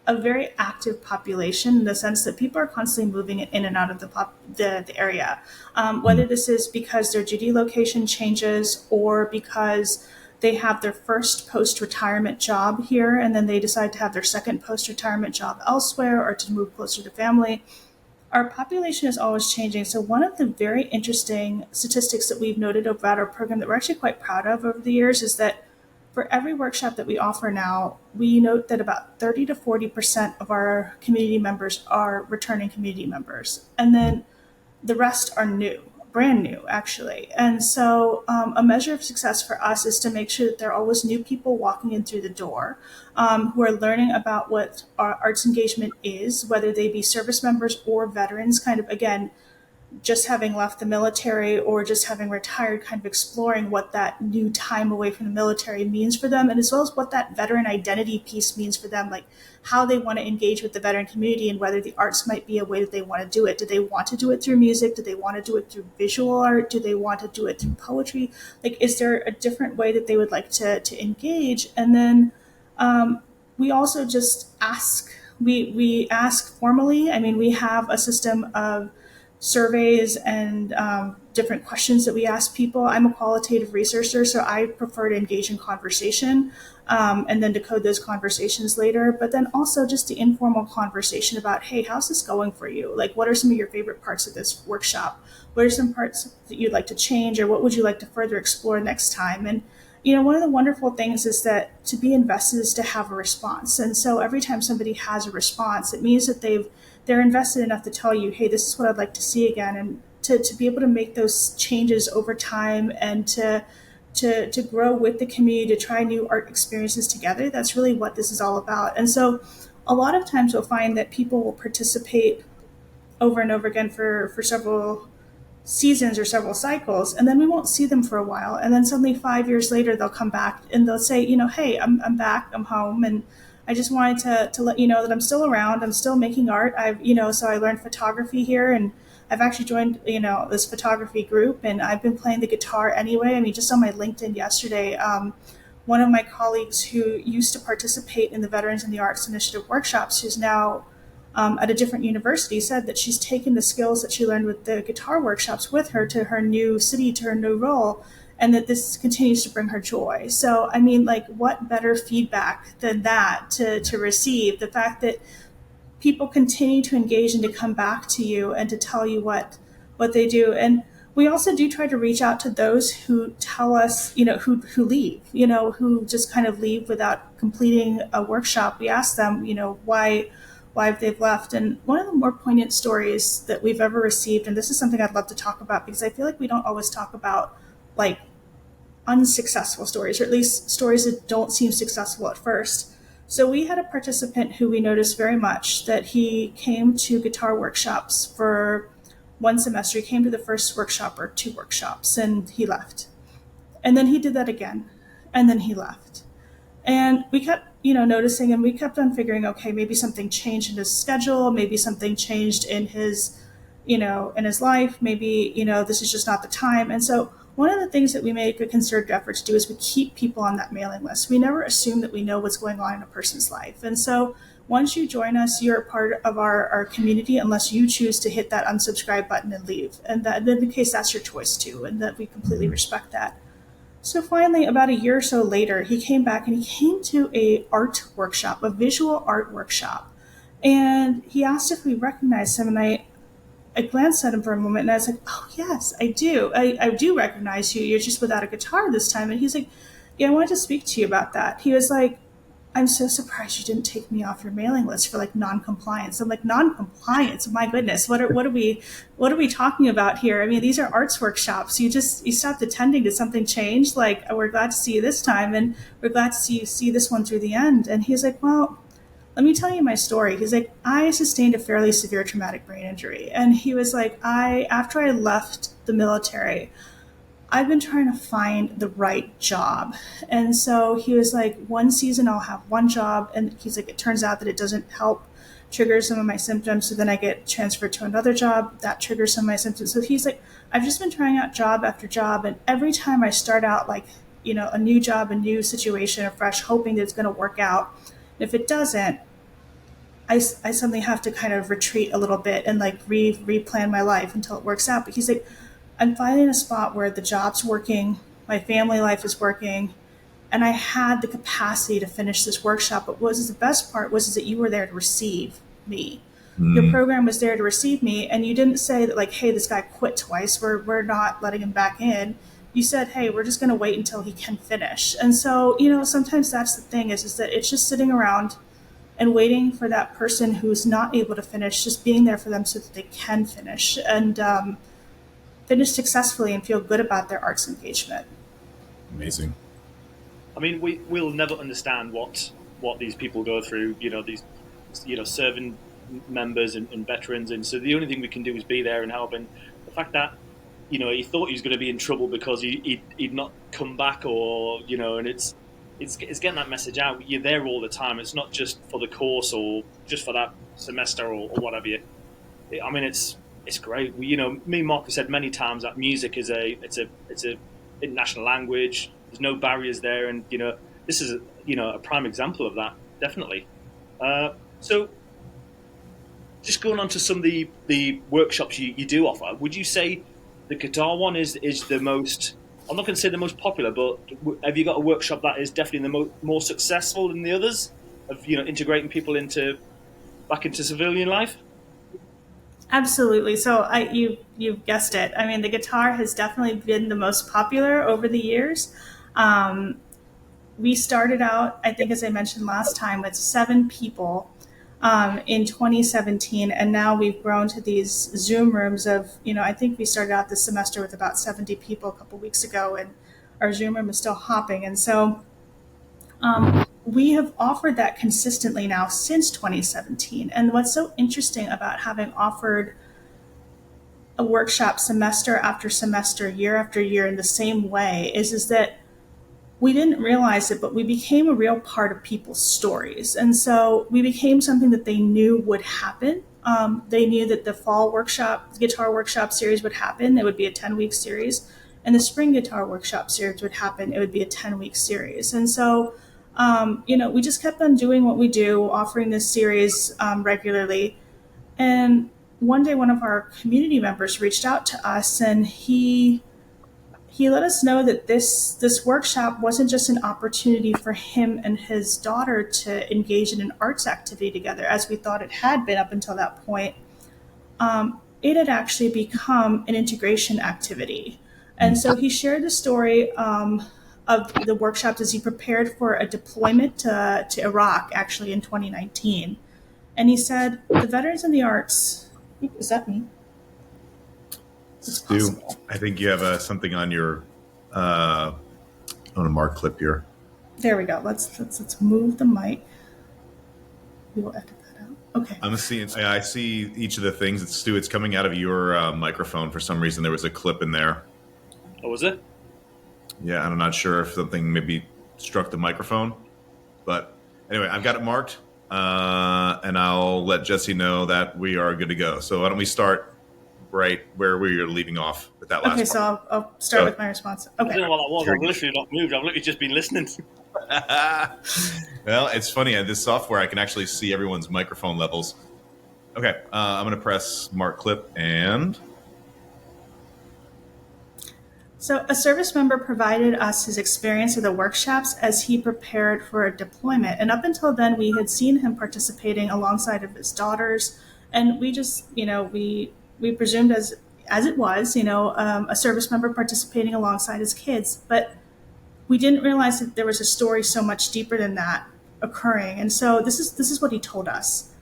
[SPEAKER 3] a very active population in the sense that people are constantly moving in and out of the area. Whether this is because their duty location changes or because they have their first post-retirement job here and then they decide to have their second post-retirement job elsewhere or to move closer to family. Our population is always changing. So one of the very interesting statistics that we've noted about our program that we're actually quite proud of over the years is that for every workshop that we offer now, we note that about 30 to 40% of our community members are returning community members. And then the rest are brand new, actually. And so a measure of success for us is to make sure that there are always new people walking in through the door who are learning about what our arts engagement is, whether they be service members or veterans, kind of, again, just having left the military or just having retired, kind of exploring what that new time away from the military means for them, and as well as what that veteran identity piece means for them, like how they want to engage with the veteran community and whether the arts might be a way that they want to do it. Do they want to do it through music? Do they want to do it through visual art? Do they want to do it through poetry? Like, is there a different way that they would like to engage? And then we also just ask. We ask formally. I mean, we have a system of surveys and different questions that we ask people. I'm a qualitative researcher, so I prefer to engage in conversation and then decode those conversations later. But then also just the informal conversation about, hey, how's this going for you? Like, what are some of your favorite parts of this workshop? What are some parts that you'd like to change, or what would you like to further explore next time? And one of the wonderful things is that to be invested is to have a response. And so every time somebody has a response, it means that they're invested enough to tell you, hey, this is what I'd like to see again. And to be able to make those changes over time and to grow with the community, to try new art experiences together, that's really what this is all about. And so a lot of times we'll find that people will participate over and over again for several seasons or several cycles, and then we won't see them for a while, and then suddenly 5 years later they'll come back and they'll say, hey, I'm back, I'm home, and I just wanted to let you know that I'm still around, I'm still making art. So I learned photography here, and I've actually joined this photography group, and I've been playing the guitar anyway. I mean, just on my LinkedIn yesterday, one of my colleagues who used to participate in the Veterans in the Arts Initiative workshops, who's now at a different university, said that she's taken the skills that she learned with the guitar workshops with her to her new city, to her new role, and that this continues to bring her joy. So, I mean, like, what better feedback than that to receive? The fact that people continue to engage and to come back to you and to tell you what they do. And we also do try to reach out to those who tell us, who leave, who just kind of leave without completing a workshop. We ask them, why they've left. And one of the more poignant stories that we've ever received, and this is something I'd love to talk about because I feel like we don't always talk about like unsuccessful stories, or at least stories that don't seem successful at first. So we had a participant who we noticed very much that he came to guitar workshops for one semester. He came to the first workshop or two workshops and he left. And then he did that again. And then he left. And we kept, noticing, and we kept on figuring, okay, maybe something changed in his schedule, maybe something changed in his, in his life, maybe, this is just not the time. And so one of the things that we make a concerted effort to do is we keep people on that mailing list. We never assume that we know what's going on in a person's life. And so once you join us, you're a part of our community, unless you choose to hit that unsubscribe button and leave. And that, in the case, that's your choice too, and that we completely respect that. So finally, about a year or so later, he came back and he came to a art workshop, a visual art workshop. And he asked if we recognized him. And I glanced at him for a moment and I was like, oh, yes, I do. I do recognize you. You're just without a guitar this time. And he's like, yeah, I wanted to speak to you about that. He was like, I'm so surprised you didn't take me off your mailing list for like non-compliance. I'm like, non-compliance? My goodness, what are we talking about here? I mean, these are arts workshops. You stopped attending. Did something change? Like, oh, we're glad to see you this time, and we're glad to see this one through the end. And he's like, well, let me tell you my story. He's like, I sustained a fairly severe traumatic brain injury, and he was like, after I left the military, I've been trying to find the right job. And so he was like, one season I'll have one job. And he's like, it turns out that it doesn't help trigger some of my symptoms. So then I get transferred to another job that triggers some of my symptoms. So he's like, I've just been trying out job after job. And every time I start out like, a new job, a new situation, a fresh, hoping that it's going to work out. And if it doesn't, I suddenly have to kind of retreat a little bit and like replan my life until it works out. But he's like, I'm finally in a spot where the job's working, my family life is working, and I had the capacity to finish this workshop. But what was the best part was that you were there to receive me. Your program was there to receive me, and you didn't say that like, hey, this guy quit twice, we're not letting him back in. You said, hey, we're just going to wait until he can finish. And so, sometimes that's the thing is that it's just sitting around and waiting for that person who's not able to finish, just being there for them so that they can finish and finish successfully and feel good about their arts engagement.
[SPEAKER 4] Amazing.
[SPEAKER 2] I mean, we'll never understand what these people go through, these, serving members and veterans. And so the only thing we can do is be there and help. And the fact that, he thought he was going to be in trouble because he'd not come back, or, and it's getting that message out. You're there all the time. It's not just for the course or just for that semester or whatever. It's great. Me and Mark have said many times that music is a international language. There's no barriers there, and this is a prime example of that, definitely. So, just going on to some of the workshops you do offer, would you say the guitar one is the most? I'm not going to say the most popular, but have you got a workshop that is definitely the more successful than the others of integrating people back into civilian life?
[SPEAKER 3] Absolutely. So you've guessed it. I mean, the guitar has definitely been the most popular over the years. We started out, I think, as I mentioned last time, with 7 people in 2017, and now we've grown to these Zoom rooms of, I think we started out this semester with about 70 people a couple weeks ago, and our Zoom room is still hopping. And so we have offered that consistently now since 2017. And what's so interesting about having offered a workshop semester after semester, year after year in the same way is that we didn't realize it, but we became a real part of people's stories. And so we became something that they knew would happen. They knew that the fall guitar workshop series would happen. It would be a 10-week series. And the spring guitar workshop series would happen. It would be a 10-week series. And so, we just kept on doing what we do, offering this series regularly. And one day, one of our community members reached out to us, and he let us know that this workshop wasn't just an opportunity for him and his daughter to engage in an arts activity together, as we thought it had been up until that point. It had actually become an integration activity. And so he shared the story of the workshops as he prepared for a deployment to Iraq, actually in 2019. And he said, the veterans in the arts, is that me?
[SPEAKER 4] Stu, I think you have something on your on a Mark clip here.
[SPEAKER 3] There we go. Let's move the mic. We will edit that out. Okay.
[SPEAKER 4] I see each of the things. Stu, it's coming out of your microphone for some reason. There was a clip in there.
[SPEAKER 2] Oh, was it?
[SPEAKER 4] Yeah, I'm not sure if something maybe struck the microphone, but anyway, I've got it marked, and I'll let Jesse know that we are good to go. So why don't we start right where we are leaving off with that last
[SPEAKER 3] Okay,
[SPEAKER 4] part.
[SPEAKER 3] so I'll start with my response. Okay.
[SPEAKER 2] I don't know what that was. I've literally not moved. I've literally just been listening.
[SPEAKER 4] Well, it's funny. This software, I can actually see everyone's microphone levels. Okay, I'm going to press Mark Clip and...
[SPEAKER 3] So a service member provided us his experience of the workshops as he prepared for a deployment. And up until then, we had seen him participating alongside of his daughters. And we just, we presumed as it was, a service member participating alongside his kids. But we didn't realize that there was a story so much deeper than that occurring. And so this is what he told us.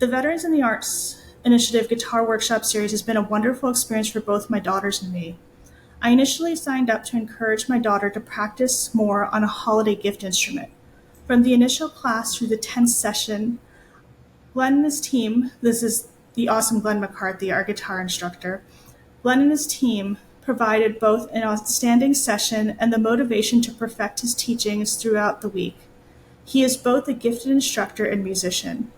[SPEAKER 3] The Veterans in the Arts Initiative Guitar Workshop Series has been a wonderful experience for both my daughters and me. I initially signed up to encourage my daughter to practice more on a holiday gift instrument. From the initial class through the 10th session, Glenn and his team, this is the awesome Glenn McCarthy, our guitar instructor, Glenn and his team provided both an outstanding session and the motivation to perfect his teachings throughout the week. He is both a gifted instructor and musician.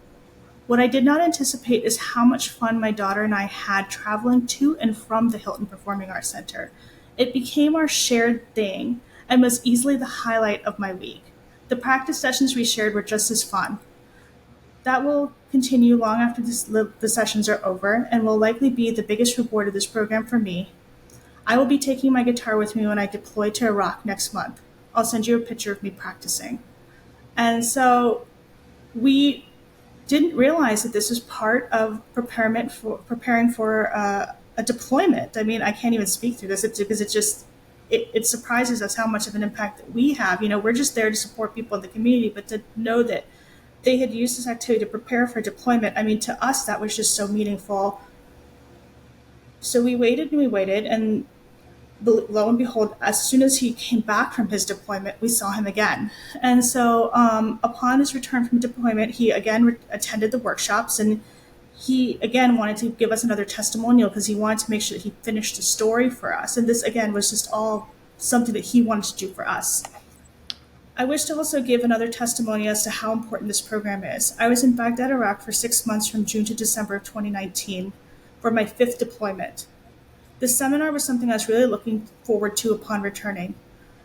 [SPEAKER 3] What I did not anticipate is how much fun my daughter and I had traveling to and from the Hylton Performing Arts Center. It became our shared thing and was easily the highlight of my week. The practice sessions we shared were just as fun. That will continue long after the sessions are over and will likely be the biggest reward of this program for me. I will be taking my guitar with me when I deploy to Iraq next month. I'll send you a picture of me practicing. And so we didn't realize that this was part of preparing for a deployment. I mean, I can't even speak through this because it surprises us how much of an impact that we have. We're just there to support people in the community, but to know that they had used this activity to prepare for deployment, I mean, to us, that was just so meaningful. So we waited, and lo and behold, as soon as he came back from his deployment, we saw him again. And so upon his return from deployment, he again attended the workshops, and he again wanted to give us another testimonial because he wanted to make sure that he finished the story for us. And this again was just all something that he wanted to do for us. I wish to also give another testimony as to how important this program is. I was in Baghdad, Iraq for 6 months from June to December of 2019 for my 5th deployment. This seminar was something I was really looking forward to upon returning.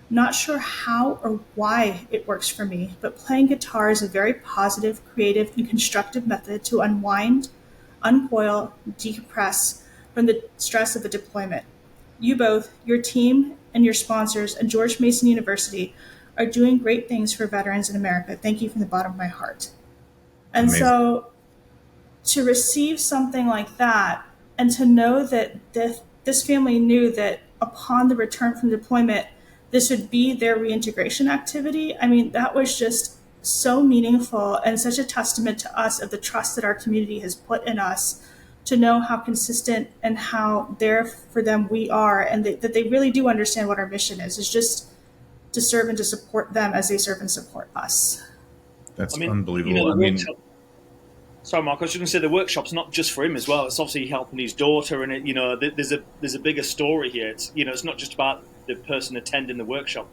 [SPEAKER 3] Not sure how or why it works for me, but playing guitar is a very positive, creative, and constructive method to unwind, uncoil, decompress from the stress of a deployment. You both, your team, and your sponsors, and George Mason University are doing great things for veterans in America. Thank you from the bottom of my heart. And
[SPEAKER 4] Amazing.
[SPEAKER 3] so to receive something like that and to know that this family knew that upon the return from deployment, this would be their reintegration activity. I mean, that was just so meaningful and such a testament to us of the trust that our community has put in us to know how consistent and how there for them we are, and that they really do understand what our mission is just to serve and to support them as they serve and support us.
[SPEAKER 4] That's
[SPEAKER 2] I mean,
[SPEAKER 4] unbelievable.
[SPEAKER 2] Sorry, Mark. I was just going to say the workshop's not just for him as well. It's obviously helping his daughter, and there's a bigger story here. It's not just about the person attending the workshop.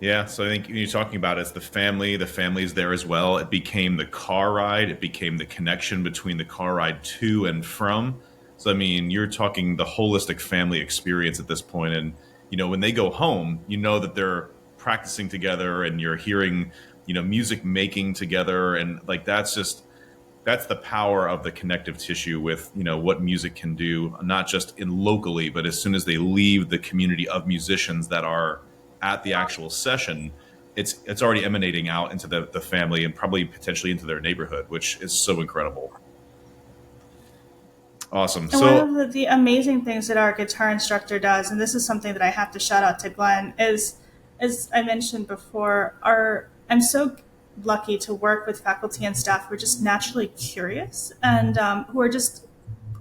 [SPEAKER 4] Yeah, so I think you're talking about it's the family. The family's there as well. It became the car ride. It became the connection between the car ride to and from. So I mean, you're talking the holistic family experience at this point, and when they go home, that they're practicing together, and you're hearing music making together, and like that's the power of the connective tissue with what music can do, not just in locally, but as soon as they leave the community of musicians that are at the actual session, it's already emanating out into the family and probably potentially into their neighborhood, which is so incredible. Awesome.
[SPEAKER 3] And
[SPEAKER 4] So
[SPEAKER 3] one of the amazing things that our guitar instructor does, and this is something that I have to shout out to Glenn, is, as I mentioned before, I'm so lucky to work with faculty and staff who are just naturally curious and who are just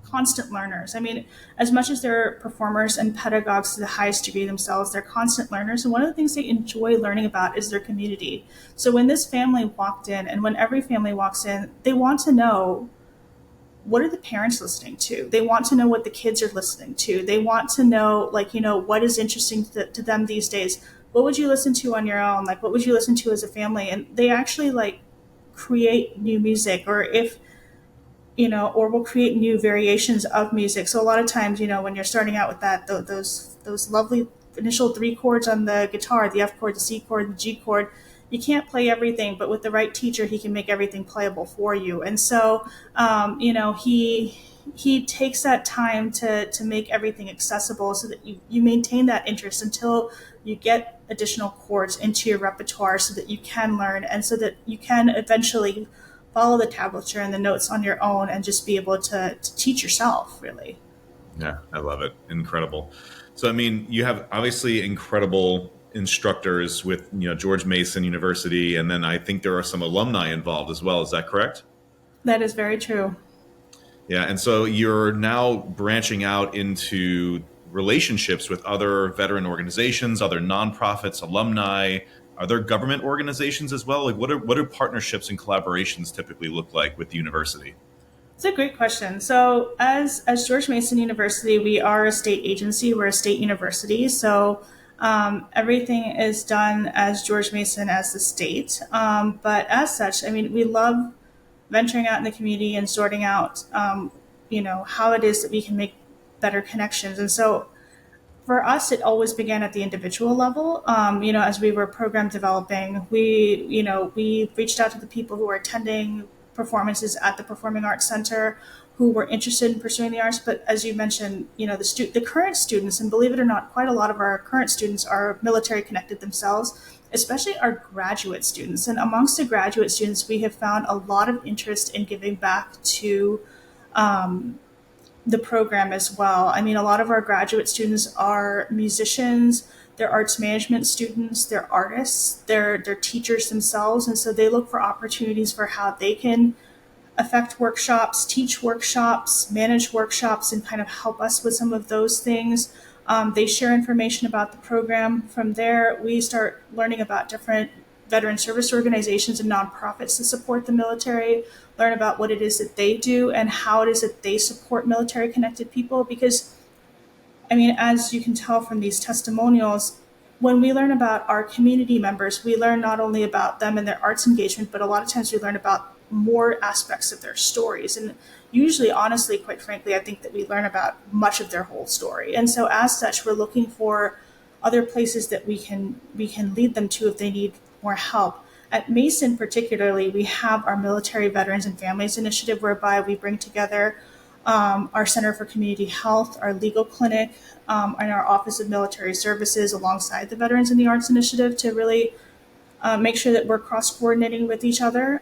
[SPEAKER 3] constant learners. I mean, as much as they're performers and pedagogues to the highest degree themselves, they're constant learners. And one of the things they enjoy learning about is their community. So when this family walked in, and when every family walks in, they want to know, what are the parents listening to? They want to know what the kids are listening to. They want to know, what is interesting to them these days. What would you listen to on your own? What would you listen to as a family? And they actually create new music, or or will create new variations of music. So a lot of times, when you're starting out with that, those lovely initial 3 chords on the guitar, the F chord, the C chord, the G chord, you can't play everything, but with the right teacher, he can make everything playable for you. And so, he takes that time to make everything accessible so that you maintain that interest until you get additional chords into your repertoire so that you can learn and so that you can eventually follow the tablature and the notes on your own and just be able to teach yourself, really.
[SPEAKER 4] yeah, I love it. Incredible. So I mean, you have obviously incredible instructors with George Mason University, and then I think there are some alumni involved as well. Is that correct?
[SPEAKER 3] That is very true.
[SPEAKER 4] Yeah, and so you're now branching out into relationships with other veteran organizations, other nonprofits, alumni. Are there government organizations as well? What do partnerships and collaborations typically look like with the university?
[SPEAKER 3] It's a great question. So as George Mason University, we are a state agency. We're a state university. So everything is done as George Mason as the state. But as such, I mean, we love venturing out in the community and sorting out, how it is that we can make better connections. And so for us, it always began at the individual level. As we were program developing, we reached out to the people who were attending performances at the Performing Arts Center who were interested in pursuing the arts. But as you mentioned, the current students, and believe it or not, quite a lot of our current students are military connected themselves, especially our graduate students. And amongst the graduate students, we have found a lot of interest in giving back to the program as well. I mean, a lot of our graduate students are musicians, they're arts management students, they're artists, they're teachers themselves. And so they look for opportunities for how they can affect workshops, teach workshops, manage workshops, and kind of help us with some of those things. They share information about the program. From there, we start learning about different veteran service organizations and nonprofits that support the military, learn about what it is that they do and how it is that they support military connected people. Because, I mean, as you can tell from these testimonials, when we learn about our community members, we learn not only about them and their arts engagement, but a lot of times we learn about more aspects of their stories. And usually, honestly, quite frankly, I think that we learn about much of their whole story. And so as such, we're looking for other places that we can lead them to if they need more help. At Mason particularly, we have our Military Veterans and Families Initiative, whereby we bring together our Center for Community Health, our legal clinic, and our Office of Military Services alongside the Veterans in the Arts Initiative to really make sure that we're cross-coordinating with each other.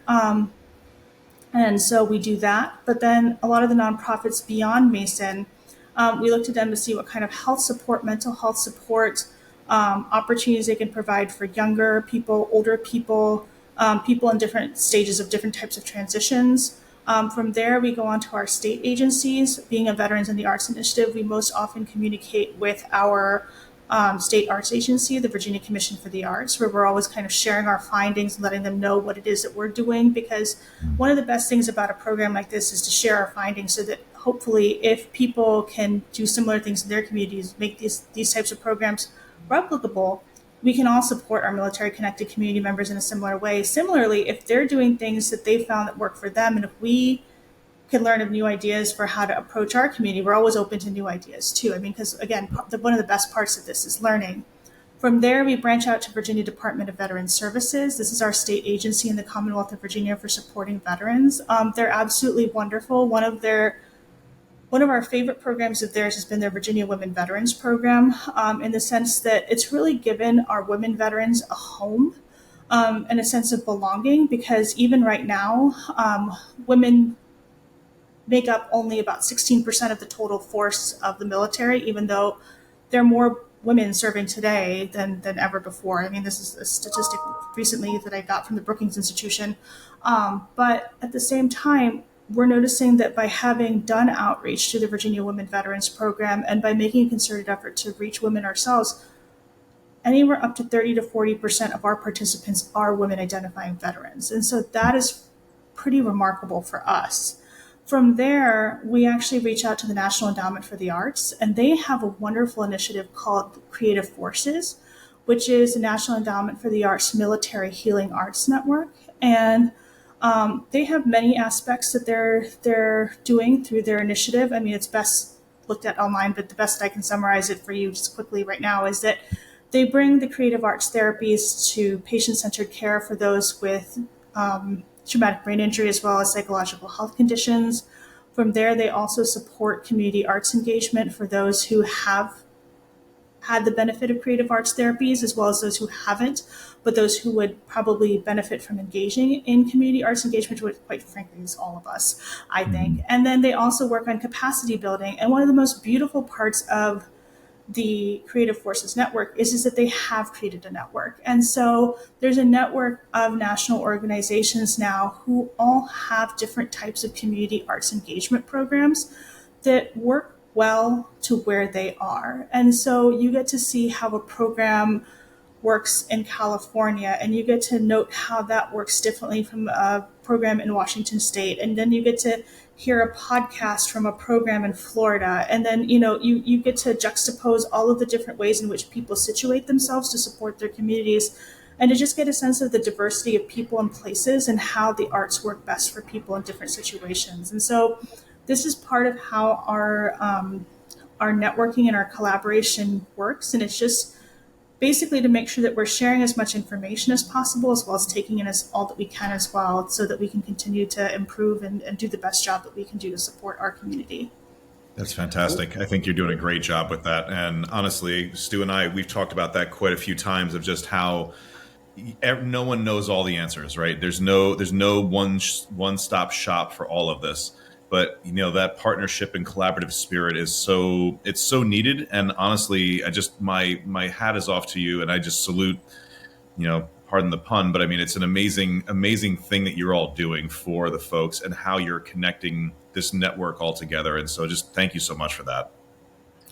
[SPEAKER 3] And so we do that. But then a lot of the nonprofits beyond Mason, we look to them to see what kind of health support, mental health support, opportunities they can provide for younger people, older people, people in different stages of different types of transitions. From there, we go on to our state agencies. Being a Veterans in the Arts Initiative, we most often communicate with our state arts agency, the Virginia Commission for the Arts, where we're always kind of sharing our findings and letting them know what it is that we're doing. Because one of the best things about a program like this is to share our findings so that hopefully if people can do similar things in their communities, make these types of programs replicable, we can all support our military connected community members in a similar way. Similarly, if they're doing things that they found that work for them, and if we can learn of new ideas for how to approach our community, we're always open to new ideas too. I mean, because again, one of the best parts of this is learning. From there, we branch out to Virginia Department of Veterans Services. This is our state agency in the Commonwealth of Virginia for supporting veterans. They're absolutely wonderful. One of our favorite programs of theirs has been their Virginia Women Veterans Program, in the sense that it's really given our women veterans a home and a sense of belonging, because even right now, women make up only about 16% of the total force of the military, even though there are more women serving today than ever before. I mean, this is a statistic recently that I got from the Brookings Institution. But at the same time, we're noticing that by having done outreach to the Virginia Women Veterans Program and by making a concerted effort to reach women ourselves, anywhere up to 30 to 40% of our participants are women identifying veterans. And so that is pretty remarkable for us. From there, we actually reach out to the National Endowment for the Arts, and they have a wonderful initiative called Creative Forces, which is the National Endowment for the Arts Military Healing Arts Network. And they have many aspects that they're doing through their initiative. I mean, it's best looked at online, but the best I can summarize it for you just quickly right now is that they bring the creative arts therapies to patient-centered care for those with traumatic brain injury as well as psychological health conditions. From there, they also support community arts engagement for those who have had the benefit of creative arts therapies, as well as those who haven't, but those who would probably benefit from engaging in community arts engagement, which quite frankly is all of us, I think. And then they also work on capacity building. And one of the most beautiful parts of the Creative Forces Network is that they have created a network. And so there's a network of national organizations now who all have different types of community arts engagement programs that work well to where they are. And so you get to see how a program works in California, and you get to note how that works differently from a program in Washington State. And then you get to hear a podcast from a program in Florida. And then, you get to juxtapose all of the different ways in which people situate themselves to support their communities, and to just get a sense of the diversity of people and places and how the arts work best for people in different situations. And so this is part of how our networking and our collaboration works. And it's just basically to make sure that we're sharing as much information as possible, as well as taking in all that we can as well, so that we can continue to improve and do the best job that we can do to support our community.
[SPEAKER 4] That's fantastic. I think you're doing a great job with that. And honestly, Stu and I, we've talked about that quite a few times, of just how no one knows all the answers, right? There's no one-stop shop for all of this. But that partnership and collaborative spirit is so needed. And honestly, my hat is off to you, and I just salute, pardon the pun, but I mean, it's an amazing thing that you're all doing for the folks and how you're connecting this network all together. And so just thank you so much for that.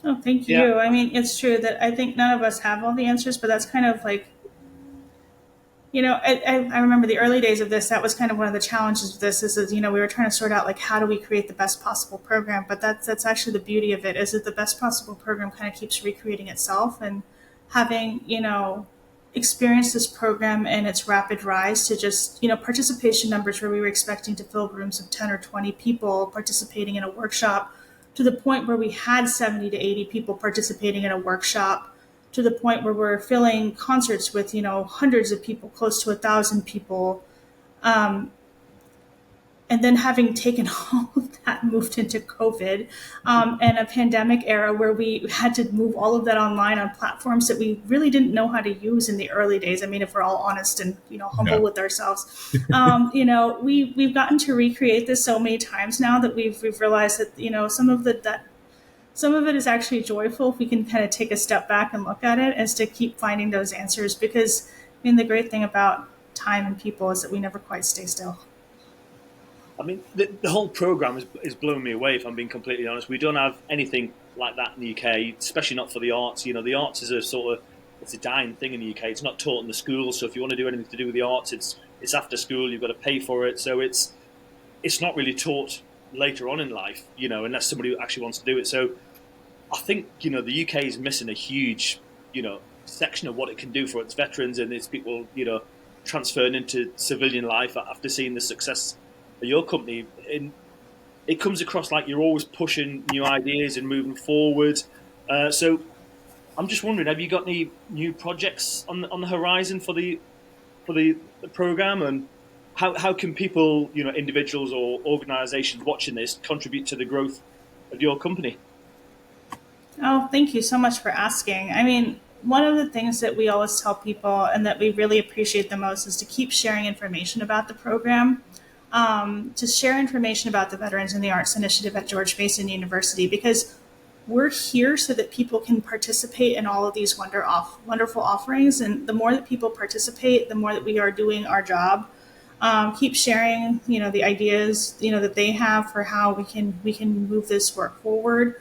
[SPEAKER 3] Oh, thank you. Yeah. I mean, it's true that I think none of us have all the answers, but that's kind of like I remember the early days of this. That was kind of one of the challenges of this is we were trying to sort out like how do we create the best possible program. But that's actually the beauty of it is that the best possible program kind of keeps recreating itself and having experienced this program and its rapid rise to just participation numbers where we were expecting to fill rooms of 10 or 20 people participating in a workshop to the point where we had 70 to 80 people participating in a workshop to the point where we're filling concerts with, hundreds of people, close to 1,000 people. And then having taken all of that, moved into COVID and a pandemic era where we had to move all of that online on platforms that we really didn't know how to use in the early days. I mean, if we're all honest and, humble with ourselves, we've gotten to recreate this so many times now that we've realized that, some of it is actually joyful if we can kind of take a step back and look at it as to keep finding those answers. Because, the great thing about time and people is that we never quite stay still.
[SPEAKER 2] I mean, the whole program is blowing me away, if I'm being completely honest. We don't have anything like that in the UK, especially not for the arts. The arts is it's a dying thing in the UK. It's not taught in the schools. So if you want to do anything to do with the arts, it's after school. You've got to pay for it. So it's not really taught later on in life, unless somebody who actually wants to do it. So I think, the UK is missing a huge, section of what it can do for its veterans and its people, transferring into civilian life after seeing the success of your company. And it comes across like you're always pushing new ideas and moving forward. So I'm just wondering, have you got any new projects on the horizon for the program, and how can people, individuals or organizations watching this contribute to the growth of your company?
[SPEAKER 3] Oh, thank you so much for asking. I mean, one of the things that we always tell people and that we really appreciate the most is to keep sharing information about the program, to share information about the Veterans in the Arts Initiative at George Mason University, because we're here so that people can participate in all of these wonderful offerings. And the more that people participate, the more that we are doing our job. Keep sharing, the ideas, that they have for how we can move this work forward.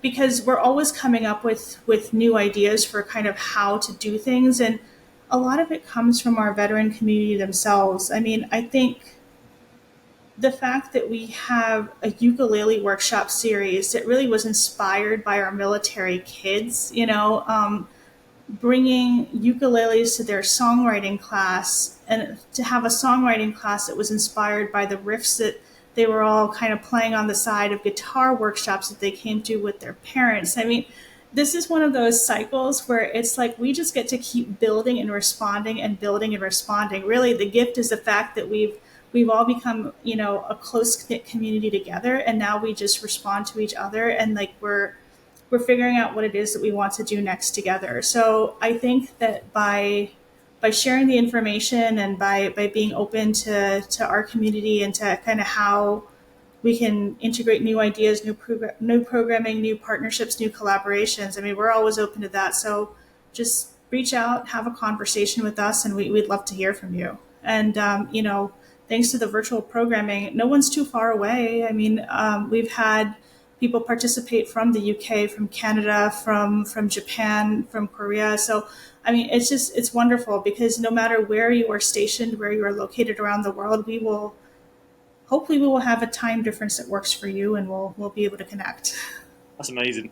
[SPEAKER 3] Because we're always coming up with new ideas for kind of how to do things. And a lot of it comes from our veteran community themselves. I mean, I think the fact that we have a ukulele workshop series that really was inspired by our military kids, bringing ukuleles to their songwriting class, and to have a songwriting class that was inspired by the riffs that they were all kind of playing on the side of guitar workshops that they came to with their parents. I mean, this is one of those cycles where it's like we just get to keep building and responding and building and responding. Really, the gift is the fact that we've all become, a close-knit community together, and now we just respond to each other, and like we're figuring out what it is that we want to do next together. So I think that by sharing the information and by being open to our community and to kind of how we can integrate new ideas, new programming, new partnerships, new collaborations. I mean, we're always open to that. So just reach out, have a conversation with us, and we'd love to hear from you. And, thanks to the virtual programming, no one's too far away. I mean, we've had people participate from the UK, from Canada, from Japan, from Korea. So, I mean, it's wonderful because no matter where you are stationed, where you are located around the world, hopefully we will have a time difference that works for you, and we'll be able to connect.
[SPEAKER 2] That's amazing.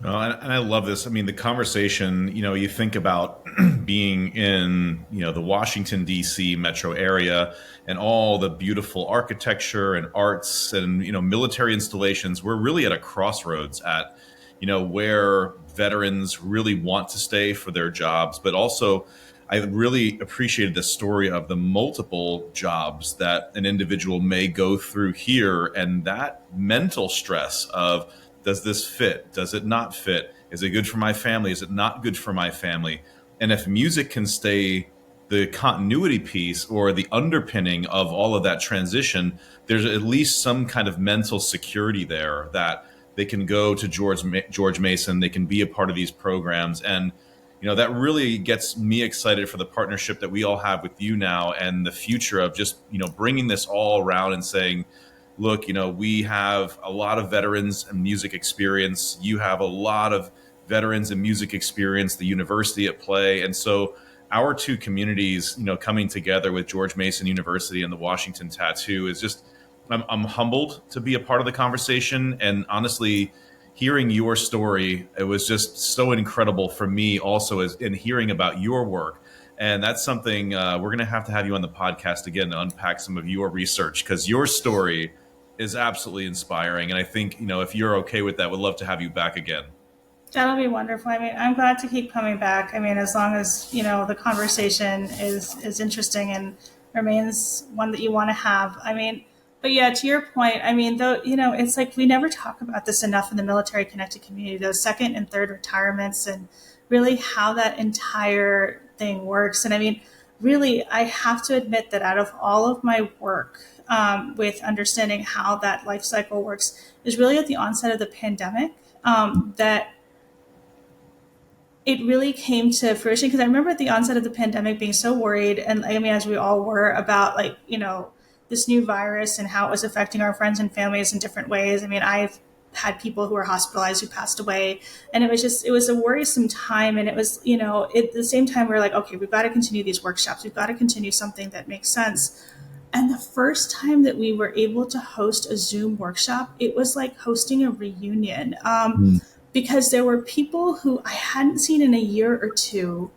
[SPEAKER 4] Well, and I love this. I mean, the conversation, you think about being in, the Washington, D.C. metro area and all the beautiful architecture and arts and, military installations. We're really at a crossroads at, where veterans really want to stay for their jobs. But also, I really appreciated the story of the multiple jobs that an individual may go through here, and that mental stress of, does this fit? Does it not fit? Is it good for my family? Is it not good for my family? And if music can stay the continuity piece or the underpinning of all of that transition, there's at least some kind of mental security there that they can go to George Mason, they can be a part of these programs. And, that really gets me excited for the partnership that we all have with you now and the future of just, bringing this all around and saying, look, we have a lot of veterans and music experience. You have a lot of veterans and music experience, the university at play. And so our two communities, coming together with George Mason University and the Washington Tattoo is just, I'm humbled to be a part of the conversation. And honestly, hearing your story, it was just so incredible for me also in hearing about your work. And that's something we're going to have you on the podcast again to unpack some of your research, because your story is absolutely inspiring. And I think, if you're okay with that, we'd love to have you back again.
[SPEAKER 3] That'll be wonderful. I mean, I'm glad to keep coming back. I mean, as long as, the conversation is interesting and remains one that you want to have. I mean, but yeah, to your point, I mean, though, it's like we never talk about this enough in the military connected community, those second and third retirements, and really how that entire thing works. And I mean, really, I have to admit that out of all of my work with understanding how that life cycle works is really at the onset of the pandemic that it really came to fruition. Because I remember at the onset of the pandemic being so worried, and I mean, as we all were, about this new virus and how it was affecting our friends and families in different ways. I mean, I've had people who were hospitalized who passed away, and it was a worrisome time. And it was, at the same time, we were like, okay, we've got to continue these workshops. We've got to continue something that makes sense. And the first time that we were able to host a Zoom workshop, it was like hosting a reunion. Because there were people who I hadn't seen in a year or two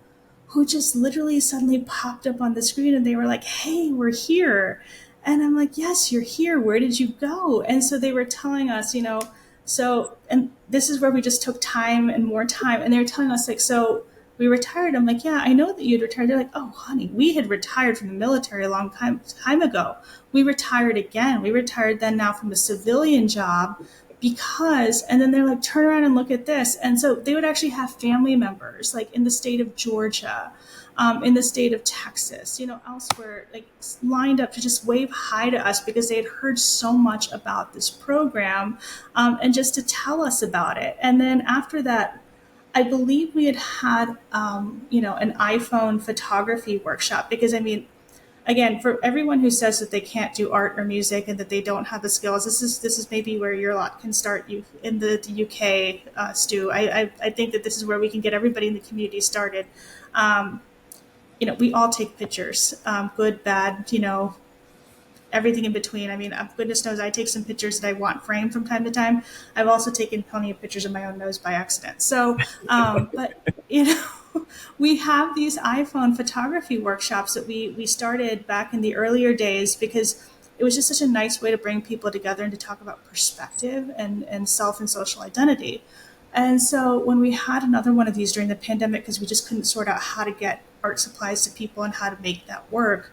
[SPEAKER 3] who just literally suddenly popped up on the screen, and they were like, hey, we're here. And I'm like, yes, you're here. Where did you go? And so they were telling us, and this is where we just took time and more time. And they were telling us, like, so we retired. I'm like, yeah, I know that you'd retired. They're like, oh, honey, we had retired from the military a long time ago. We retired again. We retired then now from a civilian job because, and then they're like, turn around and look at this. And so they would actually have family members, like in the state of Georgia, in the state of Texas, elsewhere, like lined up to just wave hi to us because they had heard so much about this program, and just to tell us about it. And then after that, I believe we had an iPhone photography workshop, because I mean, again, for everyone who says that they can't do art or music and that they don't have the skills, this is maybe where your lot can start. You in the UK, Stu. I think that this is where we can get everybody in the community started. We all take pictures, good, bad, everything in between. I mean, goodness knows I take some pictures that I want framed from time to time. I've also taken plenty of pictures of my own nose by accident. So, but we have these iPhone photography workshops that we started back in the earlier days, because it was just such a nice way to bring people together and to talk about perspective and self and social identity. And so when we had another one of these during the pandemic, because we just couldn't sort out how to get art supplies to people and how to make that work,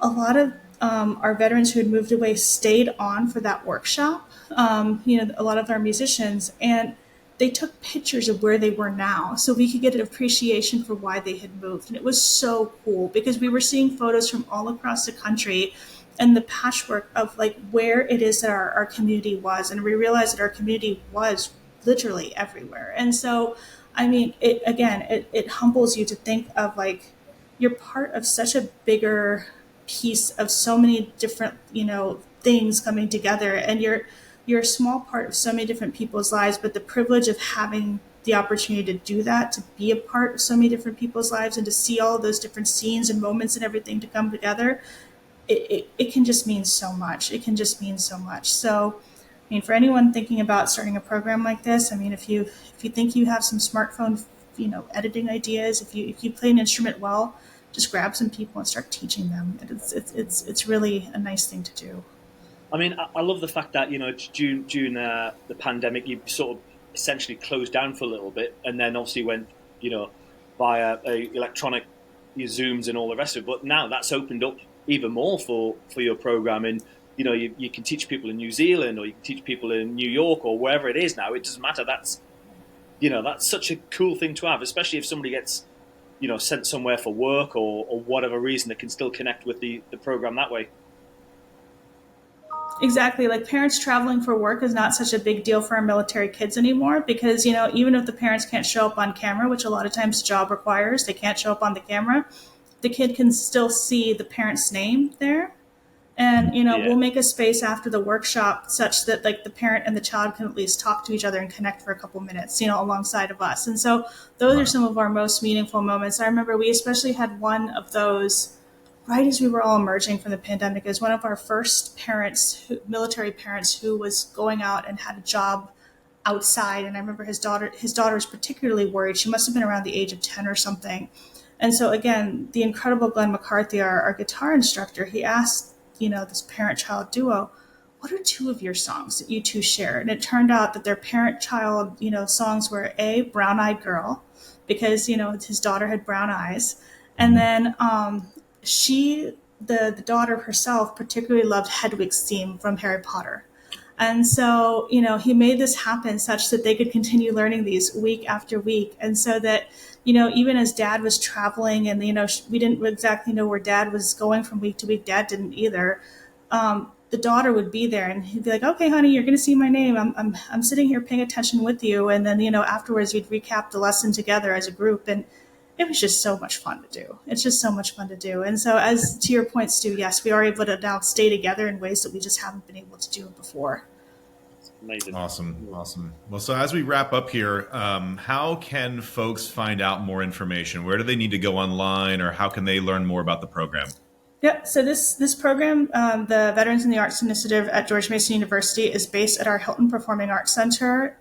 [SPEAKER 3] a lot of our veterans who had moved away stayed on for that workshop, a lot of our musicians, and they took pictures of where they were now so we could get an appreciation for why they had moved. And it was so cool because we were seeing photos from all across the country and the patchwork of like where it is that our community was. And we realized that our community was literally everywhere. And so, I mean, it humbles you to think of like, you're part of such a bigger piece of so many different, things coming together, and you're a small part of so many different people's lives, but the privilege of having the opportunity to do that, to be a part of so many different people's lives and to see all of those different scenes and moments and everything to come together, it can just mean so much. It can just mean so much. So, I mean, for anyone thinking about starting a program like this, I mean, if you think you have some smartphone, editing ideas, if you play an instrument well, just grab some people and start teaching them. It's really a nice thing to do.
[SPEAKER 2] I mean, I love the fact that, during the pandemic, you sort of essentially closed down for a little bit and then obviously went, via electronic Zooms and all the rest of it. But now that's opened up even more for your program. And, you can teach people in New Zealand or you can teach people in New York or wherever it is now. It doesn't matter. That's such a cool thing to have, especially if somebody gets, sent somewhere for work or whatever reason, that can still connect with the program that way.
[SPEAKER 3] Exactly. Like parents traveling for work is not such a big deal for our military kids anymore because, even if the parents can't show up on camera, which a lot of times the job requires, they can't show up on the camera, the kid can still see the parent's name there. And, we'll make a space after the workshop such that like the parent and the child can at least talk to each other and connect for a couple minutes, alongside of us. And so those are some of our most meaningful moments. I remember we especially had one of those right as we were all emerging from the pandemic. It was one of our first military parents who was going out and had a job outside. And I remember his daughter was particularly worried. She must have been around the age of 10 or something. And so again, the incredible Glenn McCarthy, our guitar instructor, he asked, this parent-child duo, what are two of your songs that you two share? And it turned out that their parent-child, songs were A, Brown Eyed Girl, because, his daughter had brown eyes. And then the daughter herself particularly loved Hedwig's theme from Harry Potter. And so, he made this happen such that they could continue learning these week after week. And so that, even as dad was traveling and, we didn't exactly know where dad was going from week to week, dad didn't either. The daughter would be there and he'd be like, okay, honey, you're going to see my name. I'm sitting here paying attention with you. And then, afterwards we'd recap the lesson together as a group. And it was just so much fun to do. It's just so much fun to do. And so as to your point, Stu, yes, we are able to now stay together in ways that we just haven't been able to do before.
[SPEAKER 2] Amazing.
[SPEAKER 4] Awesome. Well, so as we wrap up here, how can folks find out more information? Where do they need to go online, or how can they learn more about the program?
[SPEAKER 3] Yeah, so this program, the Veterans in the Arts Initiative at George Mason University, is based at our Hylton Performing Arts Center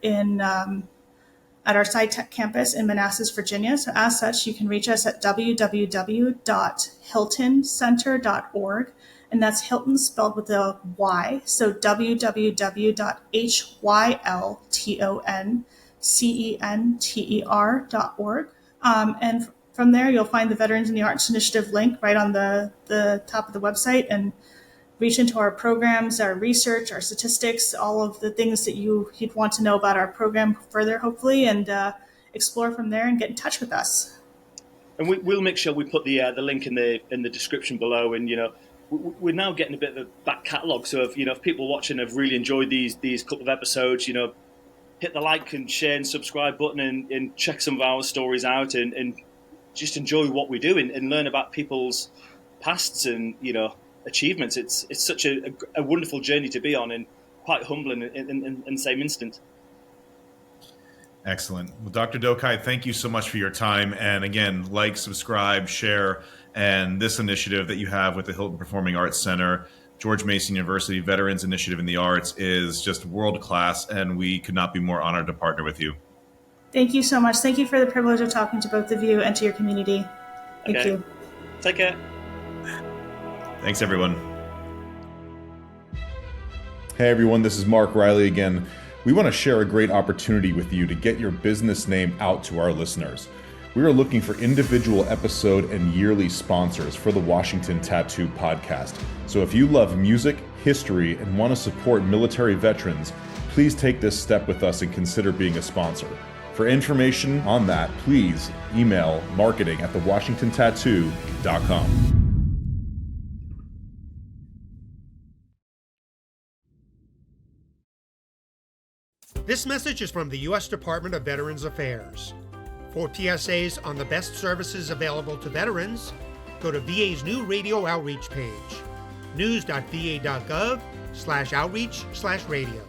[SPEAKER 3] at our SciTech campus in Manassas, Virginia. So as such, you can reach us at www.hyltoncenter.org. And that's Hylton spelled with a Y. So www.hyltonCenter.org. And from there, you'll find the Veterans in the Arts Initiative link right on the top of the website, and reach into our programs, our research, our statistics, all of the things that you'd want to know about our program further, hopefully, and explore from there and get in touch with us.
[SPEAKER 2] And we'll make sure we put the link in the description below. And we're now getting a bit of a back catalogue. So if people watching have really enjoyed these couple of episodes, hit the like and share and subscribe button and check some of our stories out and just enjoy what we do and learn about people's pasts and achievements. It's such a wonderful journey to be on, and quite humbling in the same instant.
[SPEAKER 4] Excellent. Well, Dr. Dhokai, thank you so much for your time. And again, like, subscribe, share, and this initiative that you have with the Hylton Performing Arts Center, George Mason University Veterans Initiative in the Arts, is just world class, and we could not be more honored to partner with you.
[SPEAKER 3] Thank you so much. Thank you for the privilege of talking to both of you and to your community. Thank you.
[SPEAKER 2] Take care.
[SPEAKER 4] Thanks, everyone. Hey, everyone. This is Mark Riley again. We want to share a great opportunity with you to get your business name out to our listeners. We are looking for individual episode and yearly sponsors for the Washington Tattoo Podcast. So if you love music, history, and want to support military veterans, please take this step with us and consider being a sponsor. For information on that, please email marketing@thewashingtontattoo.com.
[SPEAKER 5] This message is from the U.S. Department of Veterans Affairs. For PSAs on the best services available to veterans, go to VA's new radio outreach page, news.va.gov/outreach/radio.